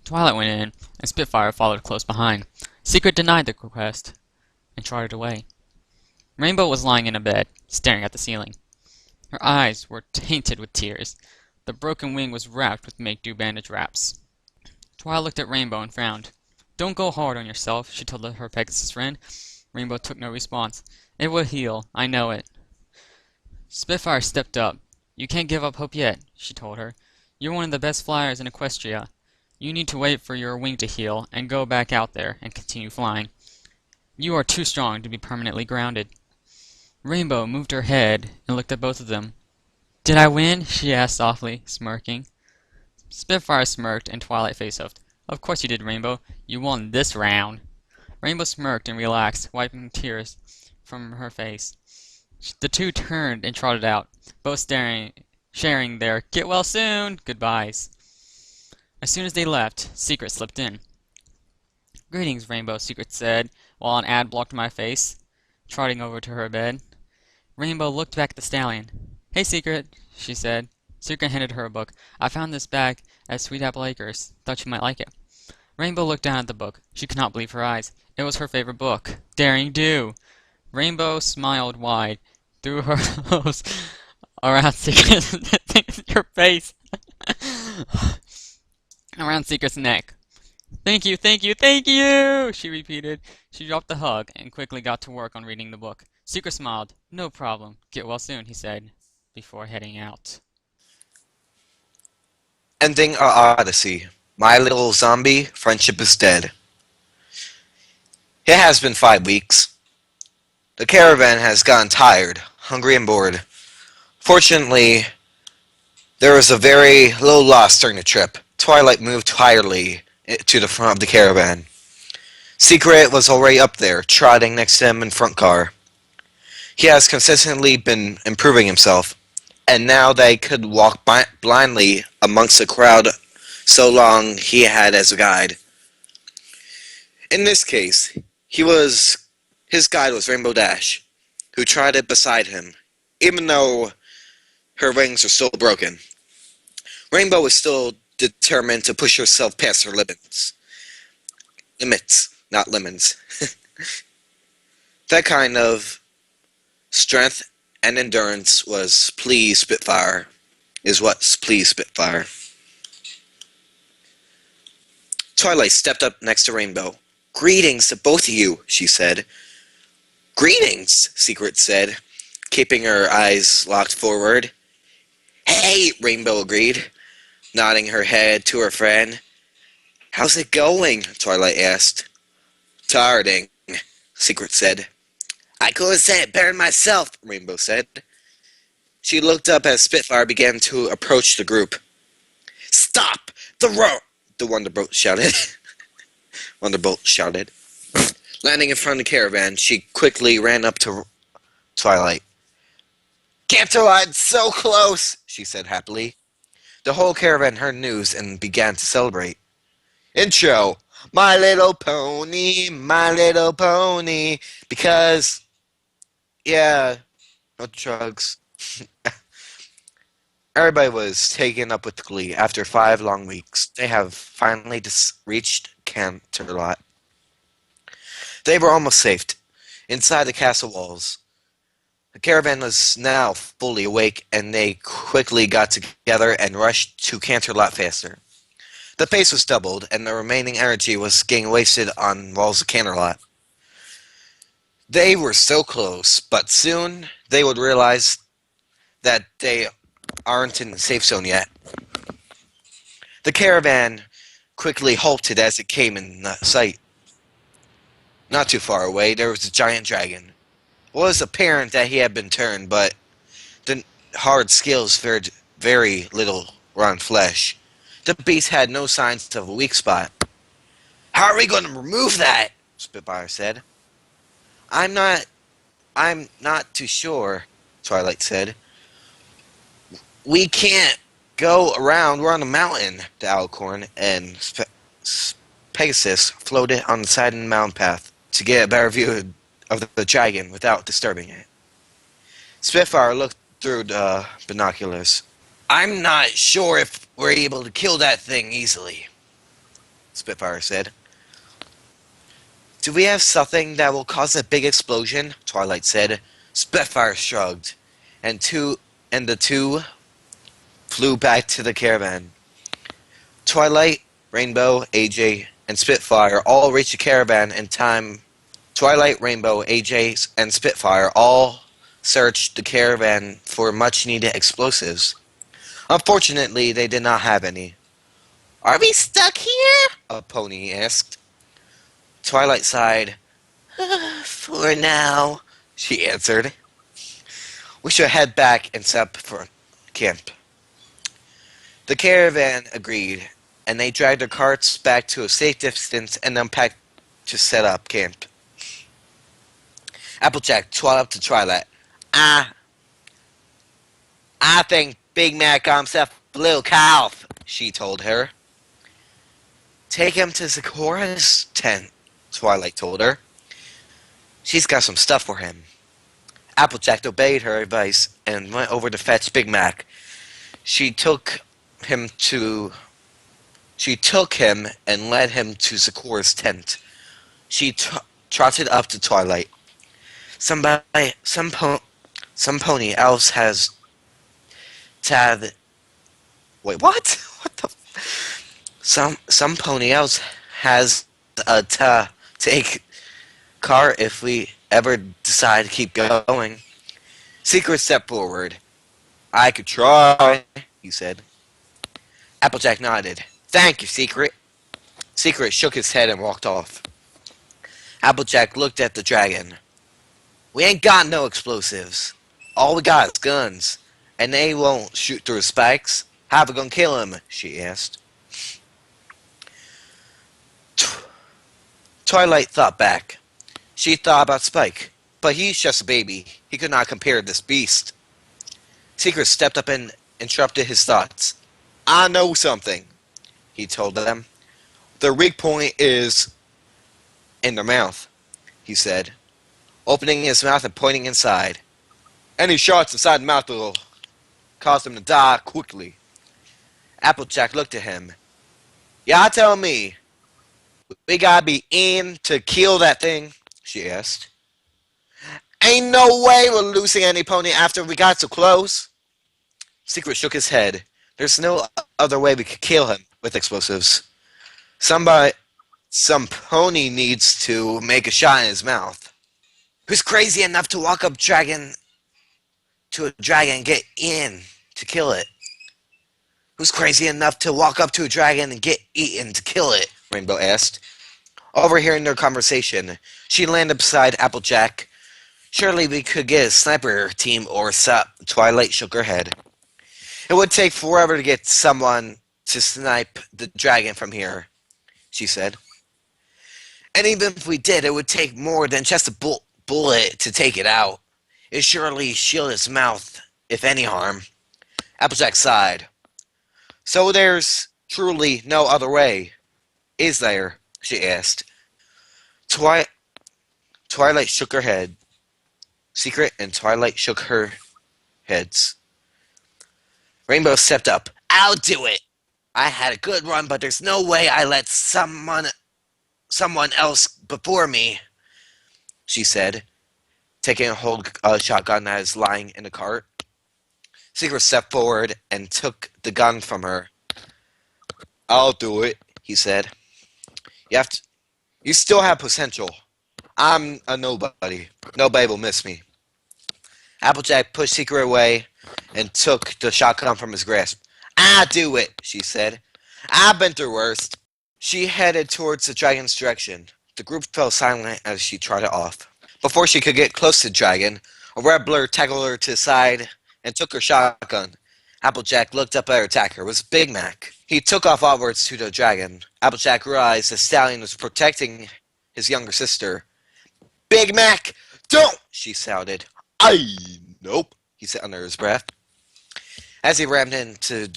Twilight went in, and Spitfire followed close behind. Secret denied the request and trotted away. Rainbow was lying in a bed, staring at the ceiling. Her eyes were tainted with tears. The broken wing was wrapped with make-do bandage wraps. Twilight looked at Rainbow and frowned. "Don't go hard on yourself," she told her Pegasus friend. Rainbow took no response. "It will heal, I know it." Spitfire stepped up. "You can't give up hope yet," she told her. "You're one of the best flyers in Equestria. You need to wait for your wing to heal and go back out there and continue flying. You are too strong to be permanently grounded." Rainbow moved her head and looked at both of them. "Did I win?" she asked softly, smirking. Spitfire smirked and Twilight face-huffed. "Of course you did, Rainbow. You won this round." Rainbow smirked and relaxed, wiping tears from her face. The two turned and trotted out, both sharing their "get well soon" goodbyes. As soon as they left, Secret slipped in. "Greetings, Rainbow," Secret said, while an ad blocked my face, trotting over to her bed. Rainbow looked back at the stallion. "Hey, Secret," she said. Secret handed her a book. "I found this back at Sweet Apple Acres. Thought you might like it." Rainbow looked down at the book. She could not believe her eyes. It was her favorite book, Daring Do. Rainbow smiled wide, threw her nose around Secret's your face. Around Secret's neck. "Thank you, thank you, thank you!" she repeated. She dropped the hug and quickly got to work on reading the book. Secret smiled. "No problem. Get well soon," he said, before heading out. Ending our Odyssey. My little zombie friendship is dead. It has been 5 weeks. The caravan has gotten tired, hungry, and bored. Fortunately, there was a very low loss during the trip. Twilight moved quietly to the front of the caravan. Secret was already up there, trotting next to him in front car. He has consistently been improving himself, and now that he could walk blindly amongst the crowd so long he had as a guide. In this case, his guide was Rainbow Dash, who trotted beside him, even though her wings are still broken. Rainbow was still determined to push herself past her limits. Limits, not lemons. That kind of strength and endurance was pleased Spitfire. is what's pleased Spitfire. Twilight stepped up next to Rainbow. Greetings to both of you, she said. Greetings, Secret said, keeping her eyes locked forward. Hey, Rainbow agreed, nodding her head to her friend. How's it going? Twilight asked. Tiring, Secret said. I couldn't say it better myself, Rainbow said. She looked up as Spitfire began to approach the group. Stop! The rope! The Wonderbolt shouted. Wonderbolt shouted. Landing in front of the caravan, she quickly ran up to Twilight. Canterlot, so close, she said happily. The whole caravan heard news and began to celebrate. Intro, My Little Pony, because, yeah, no drugs. Everybody was taken up with glee. After 5 long weeks, they have finally reached Canterlot. They were almost safe, inside the castle walls. The caravan was now fully awake, and they quickly got together and rushed to Canterlot faster. The pace was doubled, and the remaining energy was getting wasted on walls of Canterlot. They were so close, but soon they would realize that they aren't in the safe zone yet. The caravan quickly halted as it came in sight. Not too far away, there was a giant dragon. It was apparent that he had been turned, but the hard scales fared very little rotten flesh. The beast had no signs of a weak spot. How are we going to remove that? Spitfire said. I'm not too sure, Twilight said. We can't go around. We're on a mountain, the Alicorn and Pegasus floated on the side of the mountain path to get a better view of the dragon without disturbing it. Spitfire looked through the binoculars. I'm not sure if we're able to kill that thing easily, Spitfire said. Do we have something that will cause a big explosion? Twilight said. Spitfire shrugged, and the two flew back to the caravan. Twilight, Rainbow, AJ, and Spitfire all reached the caravan in time. Twilight, Rainbow, AJ, and Spitfire all searched the caravan for much-needed explosives. Unfortunately, they did not have any. Are we stuck here? A pony asked. Twilight sighed. For now, she answered. We should head back and set up for camp. The caravan agreed, and they dragged their carts back to a safe distance and unpacked to set up camp. Applejack trotted up to Twilight. I think Big Mac got himself a little calf, she told her. Take him to Zikora's tent, Twilight told her. She's got some stuff for him. Applejack obeyed her advice and went over to fetch Big Mac. She took him and led him to Zikora's tent. She trotted up to Twilight. Some pony else has tad. Wait, what? What the? Some pony else has a take car if we ever decide to keep going. Secret stepped forward. I could try, he said. Applejack nodded. Thank you, Secret. Secret shook his head and walked off. Applejack looked at the dragon. We ain't got no explosives. All we got is guns. And they won't shoot through spikes. How we gonna kill him? She asked. Twilight thought back. She thought about Spike. But he's just a baby. He could not compare to this beast. Secret stepped up and interrupted his thoughts. I know something, he told them. Their weak point is in their mouth, he said, opening his mouth and pointing inside. Any shots inside the mouth will cause them to die quickly. Applejack looked at him. Y'all tell me, we gotta be in to kill that thing, she asked. Ain't no way we're losing any pony after we got so close. Secret shook his head. There's no other way we could kill him with explosives. Some pony needs to make a shot in his mouth. Who's crazy enough to walk up to a dragon and get in to kill it? Who's crazy enough to walk up to a dragon and get eaten to kill it? Rainbow asked. Overhearing their conversation, she landed beside Applejack. Surely we could get a sniper team or sup. Twilight shook her head. It would take forever to get someone to snipe the dragon from here, she said. And even if we did, it would take more than just a bullet to take it out. It surely shield its mouth, if any harm. Applejack sighed. So there's truly no other way, is there? She asked. Twilight shook her head. Secret and Twilight shook her heads. Rainbow stepped up. I'll do it. I had a good run, but there's no way I let someone else before me, she said, taking a hold of a shotgun that is lying in the cart. Secret stepped forward and took the gun from her. I'll do it, he said. You still have potential. I'm a nobody. Nobody will miss me. Applejack pushed Secret away and took the shotgun from his grasp. I'll do it, she said. I've been through worse. She headed towards the dragon's direction. The group fell silent as she trotted off. Before she could get close to the dragon, a red blur tackled her to the side and took her shotgun. Applejack looked up at her attacker. It was Big Mac. He took off outwards to the dragon. Applejack realized the stallion was protecting his younger sister. Big Mac, don't! She shouted. Nope, he said under his breath. As he rammed into the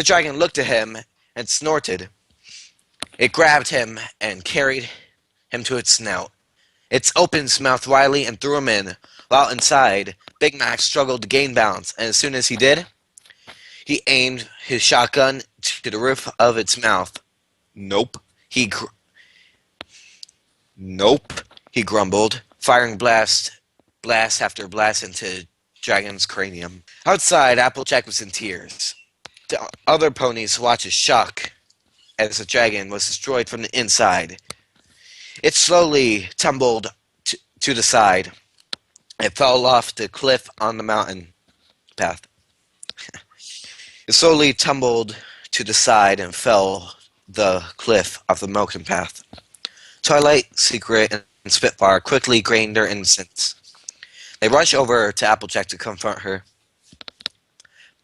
dragon looked at him and snorted. It grabbed him and carried him to its snout. It opened its mouth widely and threw him in. While inside, Big Mac struggled to gain balance, and as soon as he did, he aimed his shotgun to the roof of its mouth. Nope, he grumbled, firing blast after blast into the dragon's cranium. Outside, Applejack was in tears. The other ponies watched in shock as the dragon was destroyed from the inside. It slowly tumbled to the side. It fell off the cliff on the mountain path. It slowly tumbled to the side and fell the cliff off the mountain path. Twilight, Secret, and Spitfire quickly gained their innocence. They rushed over to Applejack to confront her.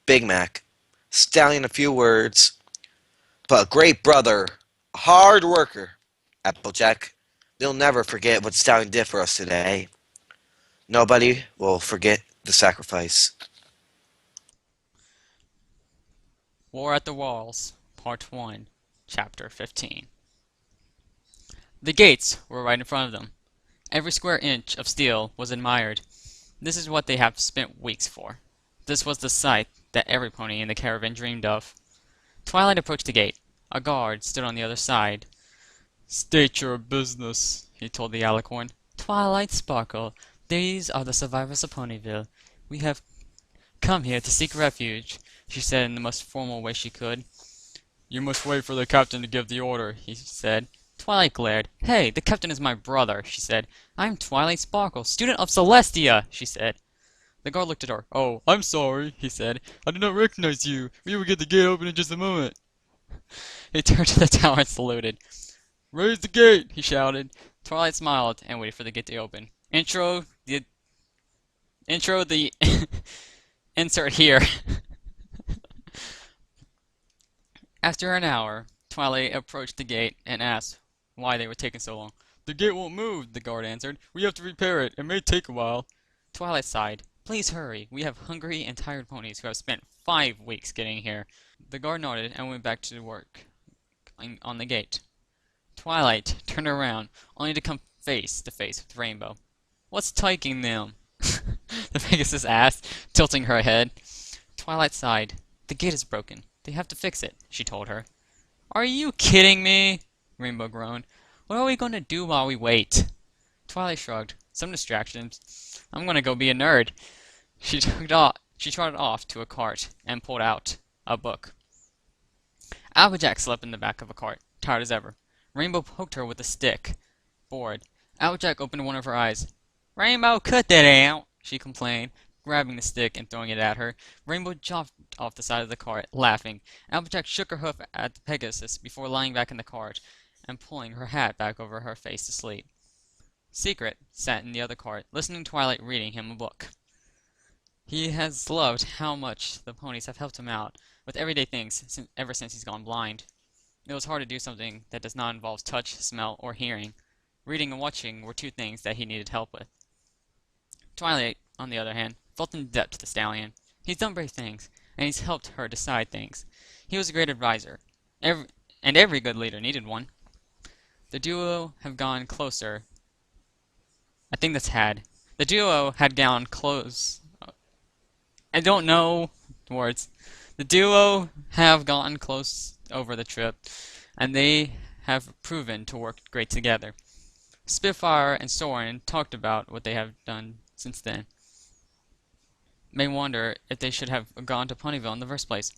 Big Mac, stallion a few words, but a great brother, a hard worker. Applejack, they'll never forget what Stallion did for us today. Nobody will forget the sacrifice. War at the Walls, Part 1, Chapter 15. The gates were right in front of them. Every square inch of steel was admired. This is what they have spent weeks for. This was the sight that every pony in the caravan dreamed of. Twilight approached the gate. A guard stood on the other side. State your business, he told the alicorn. Twilight Sparkle, these are the survivors of Ponyville. We have come here to seek refuge, she said in the most formal way she could. You must wait for the captain to give the order, he said. Twilight glared. Hey, the captain is my brother, she said. I'm Twilight Sparkle, student of Celestia, she said. The guard looked at her. Oh, I'm sorry, he said. I did not recognize you. We will get the gate open in just a moment. He turned to the tower and saluted. Raise the gate, he shouted. Twilight smiled and waited for the gate to open. Intro the insert here. After an hour, Twilight approached the gate and asked why they were taking so long. The gate won't move, the guard answered. We have to repair it. It may take a while. Twilight sighed. Please hurry. We have hungry and tired ponies who have spent 5 weeks getting here. The guard nodded and went back to work on the gate. Twilight turned around, only to come face to face with Rainbow. What's taking them? The Pegasus asked, tilting her head. Twilight sighed. The gate is broken. They have to fix it, she told her. Are you kidding me? Rainbow groaned. What are we going to do while we wait? Twilight shrugged. Some distractions. I'm going to go be a nerd. She She trotted off to a cart and pulled out a book. Applejack slept in the back of a cart, tired as ever. Rainbow poked her with a stick, bored. Applejack opened one of her eyes. "Rainbow, cut that out," she complained, grabbing the stick and throwing it at her. Rainbow jumped off the side of the cart, laughing. Applejack shook her hoof at the Pegasus before lying back in the cart and pulling her hat back over her face to sleep. Secret sat in the other cart, listening to Twilight reading him a book. He has loved how much the ponies have helped him out with everyday things ever since he's gone blind. It was hard to do something that does not involve touch, smell, or hearing. Reading and watching were two things that he needed help with. Twilight, on the other hand, felt in debt to the stallion. He's done brave things, and he's helped her decide things. He was a great advisor, and every good leader needed one. The duo have gone closer. I think that's had. The duo had gone close. I don't know words. The duo have gotten close over the trip, and they have proven to work great together. Spitfire and Soren talked about what they have done since then. May wonder if they should have gone to Ponyville in the first place,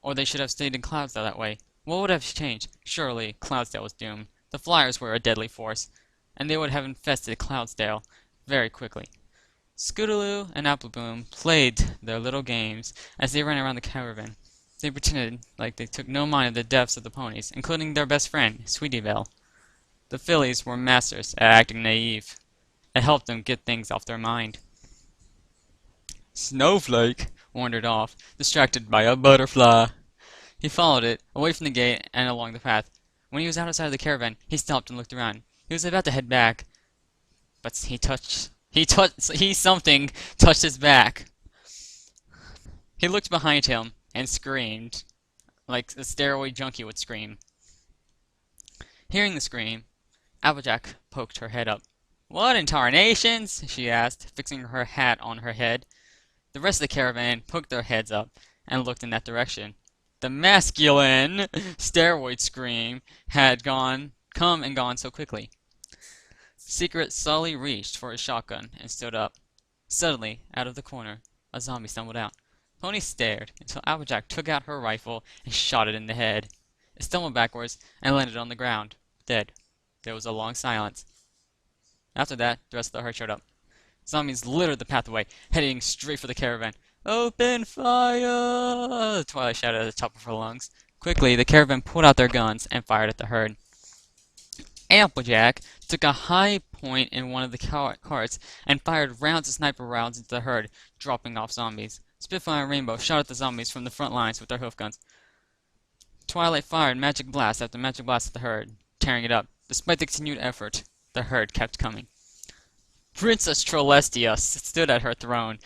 or they should have stayed in Cloudsdale that way. What would have changed? Surely Cloudsdale was doomed. The Flyers were a deadly force, and they would have infested Cloudsdale very quickly. Scootaloo and Appleboom played their little games as they ran around the caravan. They pretended like they took no mind of the deaths of the ponies, including their best friend, Sweetieville. The fillies were masters at acting naive. It helped them get things off their mind. Snowflake wandered off, distracted by a butterfly. He followed it, away from the gate and along the path. When he was outside of the caravan, he stopped and looked around. He was about to head back, but something touched his back. He looked behind him and screamed, like a steroid junkie would scream. Hearing the scream, Applejack poked her head up. "What in tarnations?" she asked, fixing her hat on her head. The rest of the caravan poked their heads up and looked in that direction. The masculine steroid scream had come and gone so quickly. Secret sully reached for his shotgun and stood up. Suddenly, out of the corner, a zombie stumbled out. Pony stared until Applejack took out her rifle and shot it in the head. It stumbled backwards and landed on the ground, dead. There was a long silence. After that, the rest of the herd showed up. Zombies littered the pathway, heading straight for the caravan. "Open fire!" Twilight shouted at the top of her lungs. Quickly, the caravan pulled out their guns and fired at the herd. Applejack took a high point in one of the carts and fired rounds of sniper rounds into the herd, dropping off zombies. Spitfire and Rainbow shot at the zombies from the front lines with their hoof guns. Twilight fired magic blast after magic blast at the herd, tearing it up. Despite the continued effort, the herd kept coming. Princess Trollestia stood at her throne,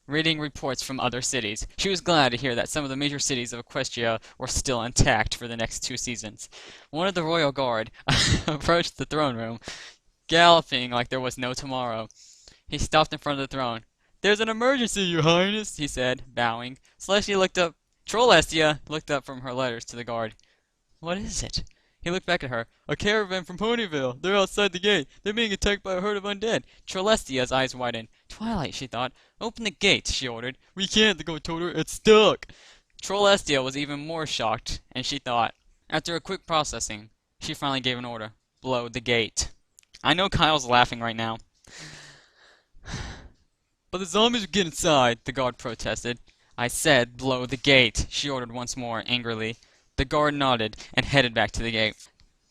reading reports from other cities. She was glad to hear that some of the major cities of Equestria were still intact for the next 2 seasons. One of the royal guard approached the throne room, galloping like there was no tomorrow. He stopped in front of the throne. "There's an emergency, your highness," he said, bowing. Trollestia looked up from her letters to the guard. "What is it?" He looked back at her. "A caravan from Ponyville. They're outside the gate. They're being attacked by a herd of undead." Trollestia's eyes widened. Twilight, she thought. "Open the gate," she ordered. "We can't," the guard told her. "It's stuck." Trollestia was even more shocked, and she thought. After a quick processing, she finally gave an order. "Blow the gate." I know Kyle's laughing right now. "But the zombies will get inside," the guard protested. "I said blow the gate," she ordered once more, angrily. The guard nodded and headed back to the gate.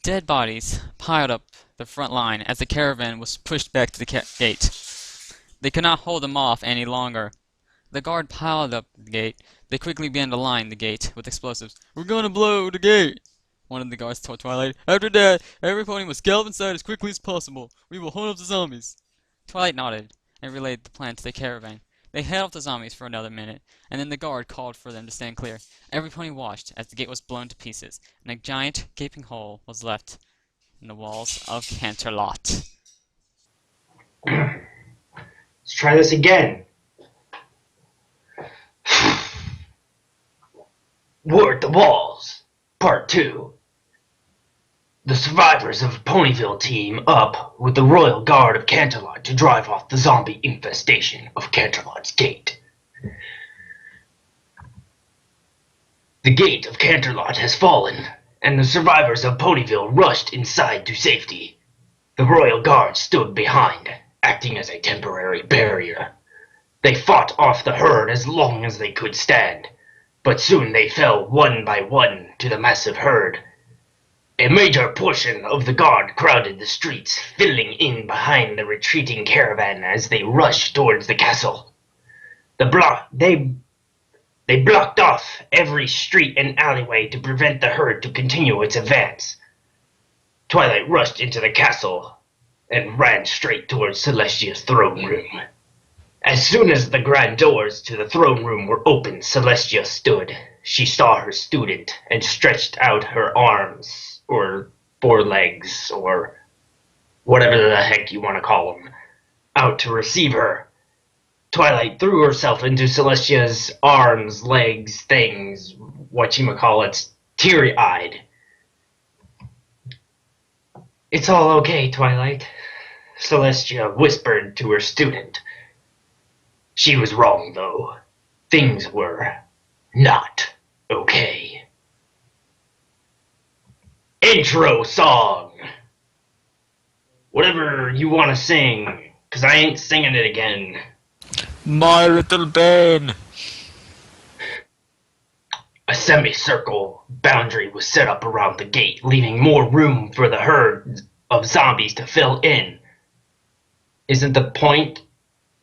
Dead bodies piled up the front line as the caravan was pushed back to the gate. They could not hold them off any longer. The guard piled up the gate. They quickly began to line the gate with explosives. "We're going to blow the gate," one of the guards told Twilight. "After that, every pony must gallop inside as quickly as possible. We will hold up the zombies." Twilight nodded and relayed the plan to the caravan. They held off the zombies for another minute, and then the guard called for them to stand clear. Every pony watched as the gate was blown to pieces, and a giant gaping hole was left in the walls of Canterlot. Let's try this again. War at the Walls, Part 2. The survivors of Ponyville team up with the Royal Guard of Canterlot to drive off the zombie infestation of Canterlot's Gate. The gate of Canterlot has fallen, and the survivors of Ponyville rushed inside to safety. The royal guard stood behind, acting as a temporary barrier. They fought off the herd as long as they could stand, but soon they fell one by one to the massive herd. A major portion of the guard crowded the streets, filling in behind the retreating caravan as they rushed towards the castle. They blocked off every street and alleyway to prevent the herd to continue its advance. Twilight rushed into the castle and ran straight towards Celestia's throne room. As soon as the grand doors to the throne room were opened, Celestia stood. She saw her student and stretched out her arms, or forelegs, or whatever the heck you want to call them, out to receive her. Twilight threw herself into Celestia's arms, legs, things, whatchamacallits, teary-eyed. "It's all okay, Twilight," Celestia whispered to her student. She was wrong, though. Things were not okay. Intro song! Whatever you want to sing, 'cause I ain't singing it again. My little Bane! A semicircle boundary was set up around the gate, leaving more room for the herd of zombies to fill in. Isn't the point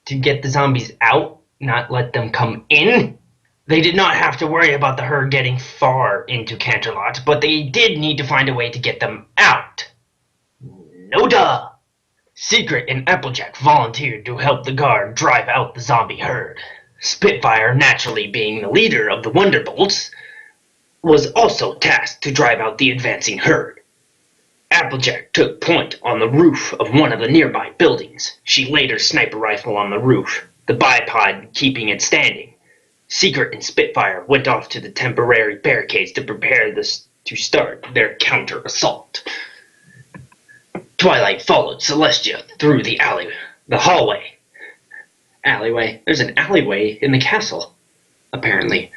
to get the zombies out, not let them come in? They did not have to worry about the herd getting far into Canterlot, but they did need to find a way to get them out. No duh! Secret and Applejack volunteered to help the guard drive out the zombie herd. Spitfire, naturally being the leader of the Wonderbolts, was also tasked to drive out the advancing herd. Applejack took point on the roof of one of the nearby buildings. She laid her sniper rifle on the roof, the bipod keeping it standing. Secret and Spitfire went off to the temporary barricades to prepare to start their counter-assault. Twilight followed Celestia through the hallway. Alleyway? There's an alleyway in the castle, apparently.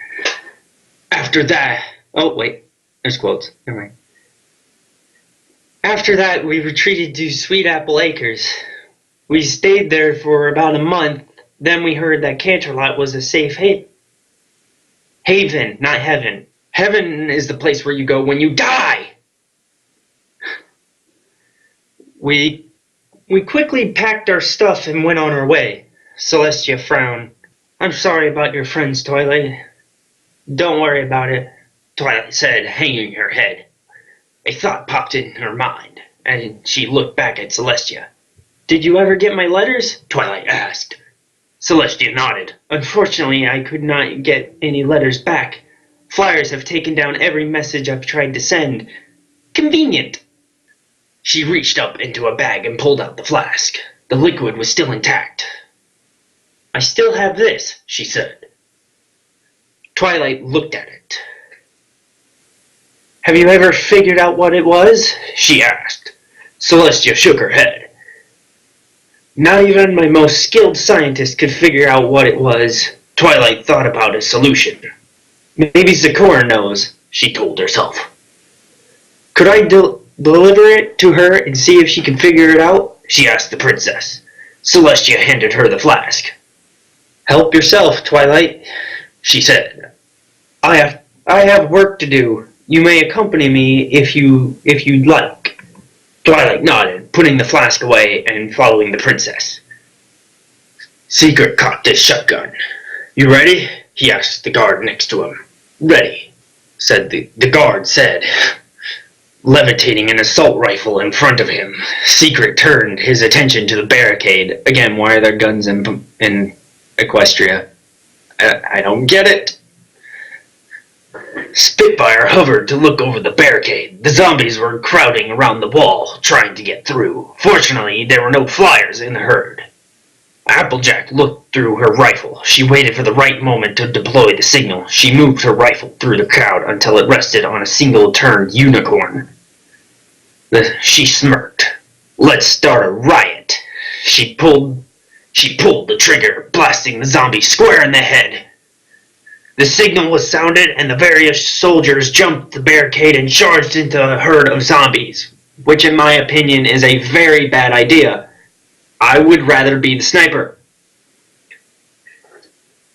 After that... Oh, wait. There's quotes. Never mind. After that, we retreated to Sweet Apple Acres. We stayed there for about a month. Then we heard that Canterlot was a safe haven, not heaven. Heaven is the place where you go when you die! We quickly packed our stuff and went on our way. Celestia frowned. "I'm sorry about your friends, Twilight." "Don't worry about it," Twilight said, hanging her head. A thought popped in her mind, and she looked back at Celestia. "Did you ever get my letters?" Twilight asked. Celestia nodded. "Unfortunately, I could not get any letters back. Flyers have taken down every message I've tried to send. Convenient." She reached up into a bag and pulled out the flask. The liquid was still intact. "I still have this," she said. Twilight looked at it. "Have you ever figured out what it was?" she asked. Celestia shook her head. "Not even my most skilled scientist could figure out what it was." Twilight thought about a solution. "Maybe Zecora knows," she told herself. "Could I deliver it to her and see if she can figure it out?" she asked the princess. Celestia handed her the flask. "Help yourself, Twilight," she said. I have work to do. You may accompany me if you'd like." Twilight nodded, putting the flask away and following the princess. Secret cocked his shotgun. "You ready?" he asked the guard next to him. "Ready," said the guard said, levitating an assault rifle in front of him. Secret turned his attention to the barricade. Again, why are there guns in Equestria? I don't get it. Spitfire hovered to look over the barricade. The zombies were crowding around the wall, trying to get through. Fortunately, there were no flyers in the herd. Applejack looked through her rifle. She waited for the right moment to deploy the signal. She moved her rifle through the crowd until it rested on a single-turned unicorn. She smirked. "Let's start a riot." She pulled the trigger, blasting the zombie square in the head. The signal was sounded, and the various soldiers jumped the barricade and charged into a herd of zombies, which in my opinion is a very bad idea. I would rather be the sniper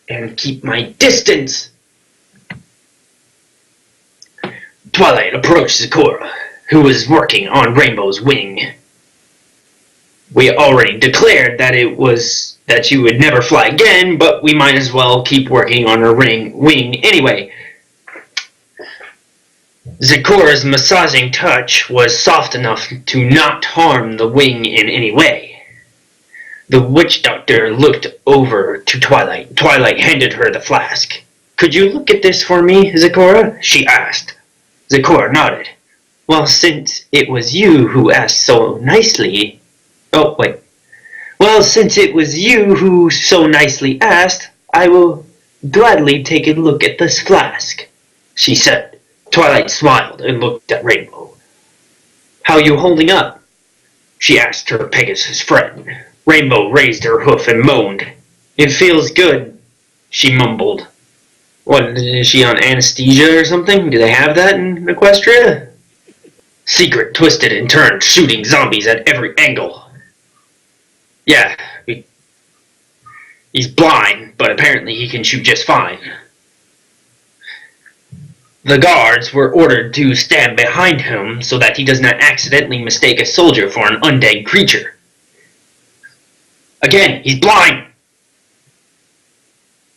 and keep my distance. Twilight approached Sakura, who was working on Rainbow's wing. We already declared that she would never fly again, but we might as well keep working on her wing anyway. Sakura's massaging touch was soft enough to not harm the wing in any way. The witch doctor looked over to Twilight. Twilight handed her the flask. "Could you look at this for me, Sakura?" she asked. Sakura nodded. "Well, since it was you who asked so nicely..." Oh, wait. "Well, since it was you who so nicely asked, I will gladly take a look at this flask," she said. Twilight smiled and looked at Rainbow. "How you holding up?" she asked her Pegasus friend. Rainbow raised her hoof and moaned. "It feels good," she mumbled. What, is she on anesthesia or something? Do they have that in Equestria? Secret twisted and turned, shooting zombies at every angle. Yeah, he's blind, but apparently he can shoot just fine. The guards were ordered to stand behind him so that he does not accidentally mistake a soldier for an undead creature. Again, he's blind!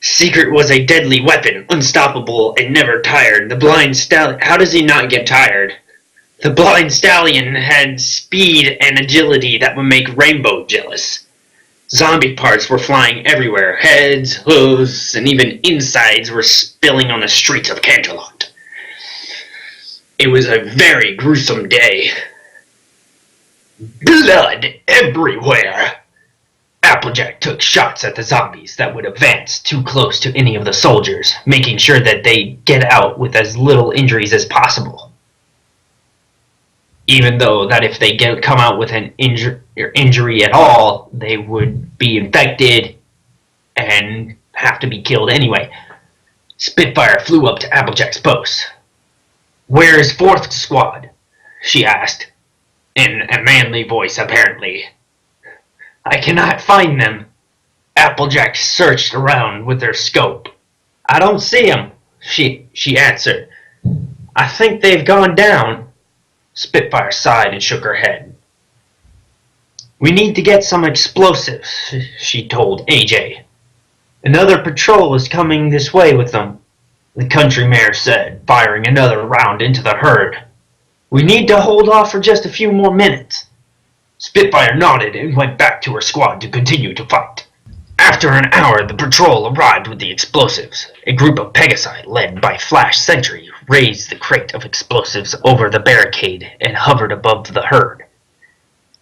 Secret was a deadly weapon, unstoppable and never tired. The blind stallion... How does he not get tired? The blind stallion had speed and agility that would make Rainbow jealous. Zombie parts were flying everywhere. Heads, hooves, and even insides were spilling on the streets of Canterlot. It was a very gruesome day. Blood everywhere. Applejack took shots at the zombies that would advance too close to any of the soldiers, making sure that they get out with as little injuries as possible. Even though that if they come out with an injury at all, they would be infected and have to be killed anyway. Spitfire flew up to Applejack's post. "Where is 4th Squad?" she asked, in a manly voice apparently. "I cannot find them." Applejack searched around with her scope. "I don't see them," she answered. "I think they've gone down." Spitfire sighed and shook her head. "We need to get some explosives," she told AJ. "Another patrol is coming this way with them," the country mayor said, firing another round into the herd. "We need to hold off for just a few more minutes." Spitfire nodded and went back to her squad to continue to fight. After an hour, the patrol arrived with the explosives. A group of Pegasi, led by Flash Sentry, raised the crate of explosives over the barricade and hovered above the herd.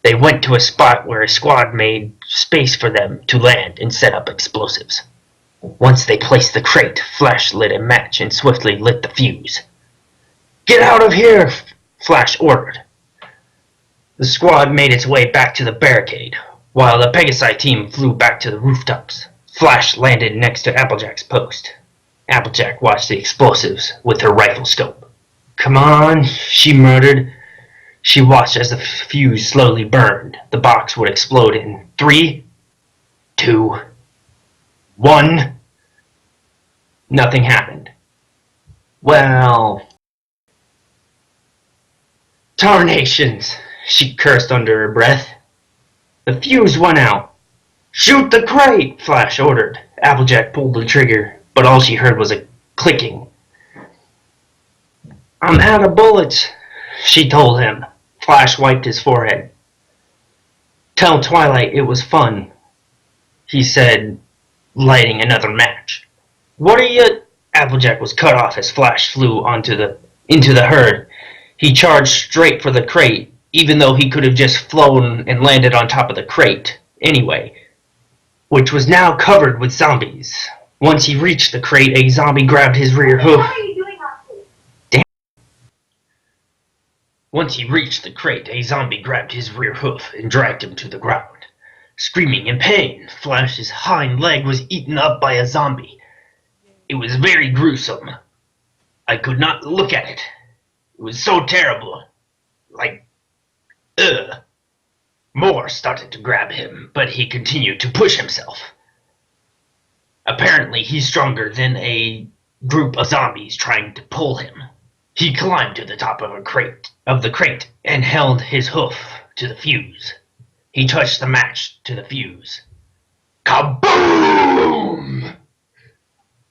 They went to a spot where a squad made space for them to land and set up explosives. Once they placed the crate, Flash lit a match and swiftly lit the fuse. "Get out of here!" Flash ordered. The squad made its way back to the barricade, while the Pegasi team flew back to the rooftops. Flash landed next to Applejack's post. Applejack watched the explosives with her rifle scope. "Come on," she muttered. She watched as the fuse slowly burned. The box would explode in 3, 2, 1. Nothing happened. Well... Tarnations! She cursed under her breath. The fuse went out. "Shoot the crate!" Flash ordered. Applejack pulled the trigger, but all she heard was a clicking. "I'm out of bullets," she told him. Flash wiped his forehead. "Tell Twilight it was fun," he said, lighting another match. "What are you..." Applejack was cut off as Flash flew into the herd. He charged straight for the crate, even though he could have just flown and landed on top of the crate anyway, which was now covered with zombies. Once he reached the crate, a zombie grabbed his rear hoof. Once he reached the crate, a zombie grabbed his rear hoof and dragged him to the ground. Screaming in pain, Flash's hind leg was eaten up by a zombie. It was very gruesome. I could not look at it. It was so terrible. Like, ugh. More started to grab him, but he continued to push himself. Apparently, he's stronger than a group of zombies trying to pull him. He climbed to the top of the crate and held his hoof to the fuse. He touched the match to the fuse. Kaboom!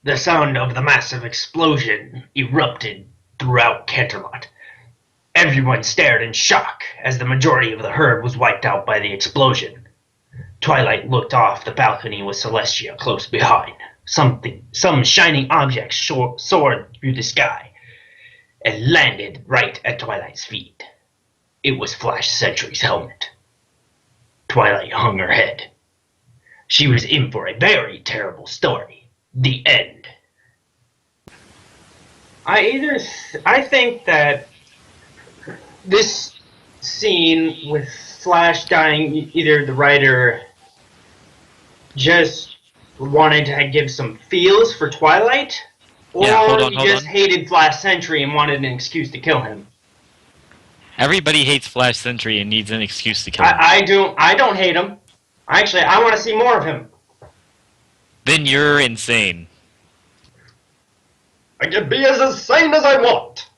The sound of the massive explosion erupted throughout Canterlot. Everyone stared in shock as the majority of the herd was wiped out by the explosion. Twilight looked off the balcony with Celestia close behind. Some shining object soared through the sky and landed right at Twilight's feet. It was Flash Sentry's helmet. Twilight hung her head. She was in for a very terrible story. The end. I think that this scene with Flash dying, either the writer just wanted to give some feels for Twilight, or hold he on. just hated Flash Sentry and wanted an excuse to kill him. Everybody hates Flash Sentry and needs an excuse to kill him. I don't hate him. Actually, I want to see more of him. Then you're insane. I can be as insane as I want.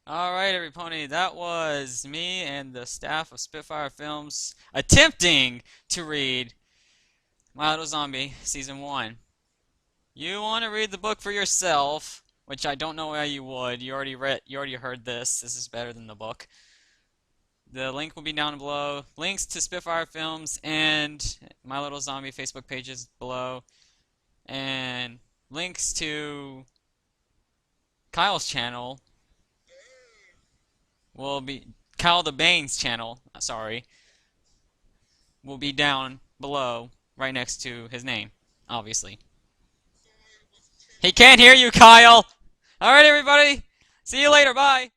Alright, everybody, that was me and the staff of Spitfire Films attempting to read My Little Zombie Season 1. You want to read the book for yourself, which I don't know why you would. You already heard this. This is better than the book. The link will be down below. Links to Spitfire Films and My Little Zombie Facebook pages below. And links to Kyle's channel will be TheBane's channel, will be down below right next to his name, obviously. He can't hear you, Kyle! Alright, everybody! See you later, bye!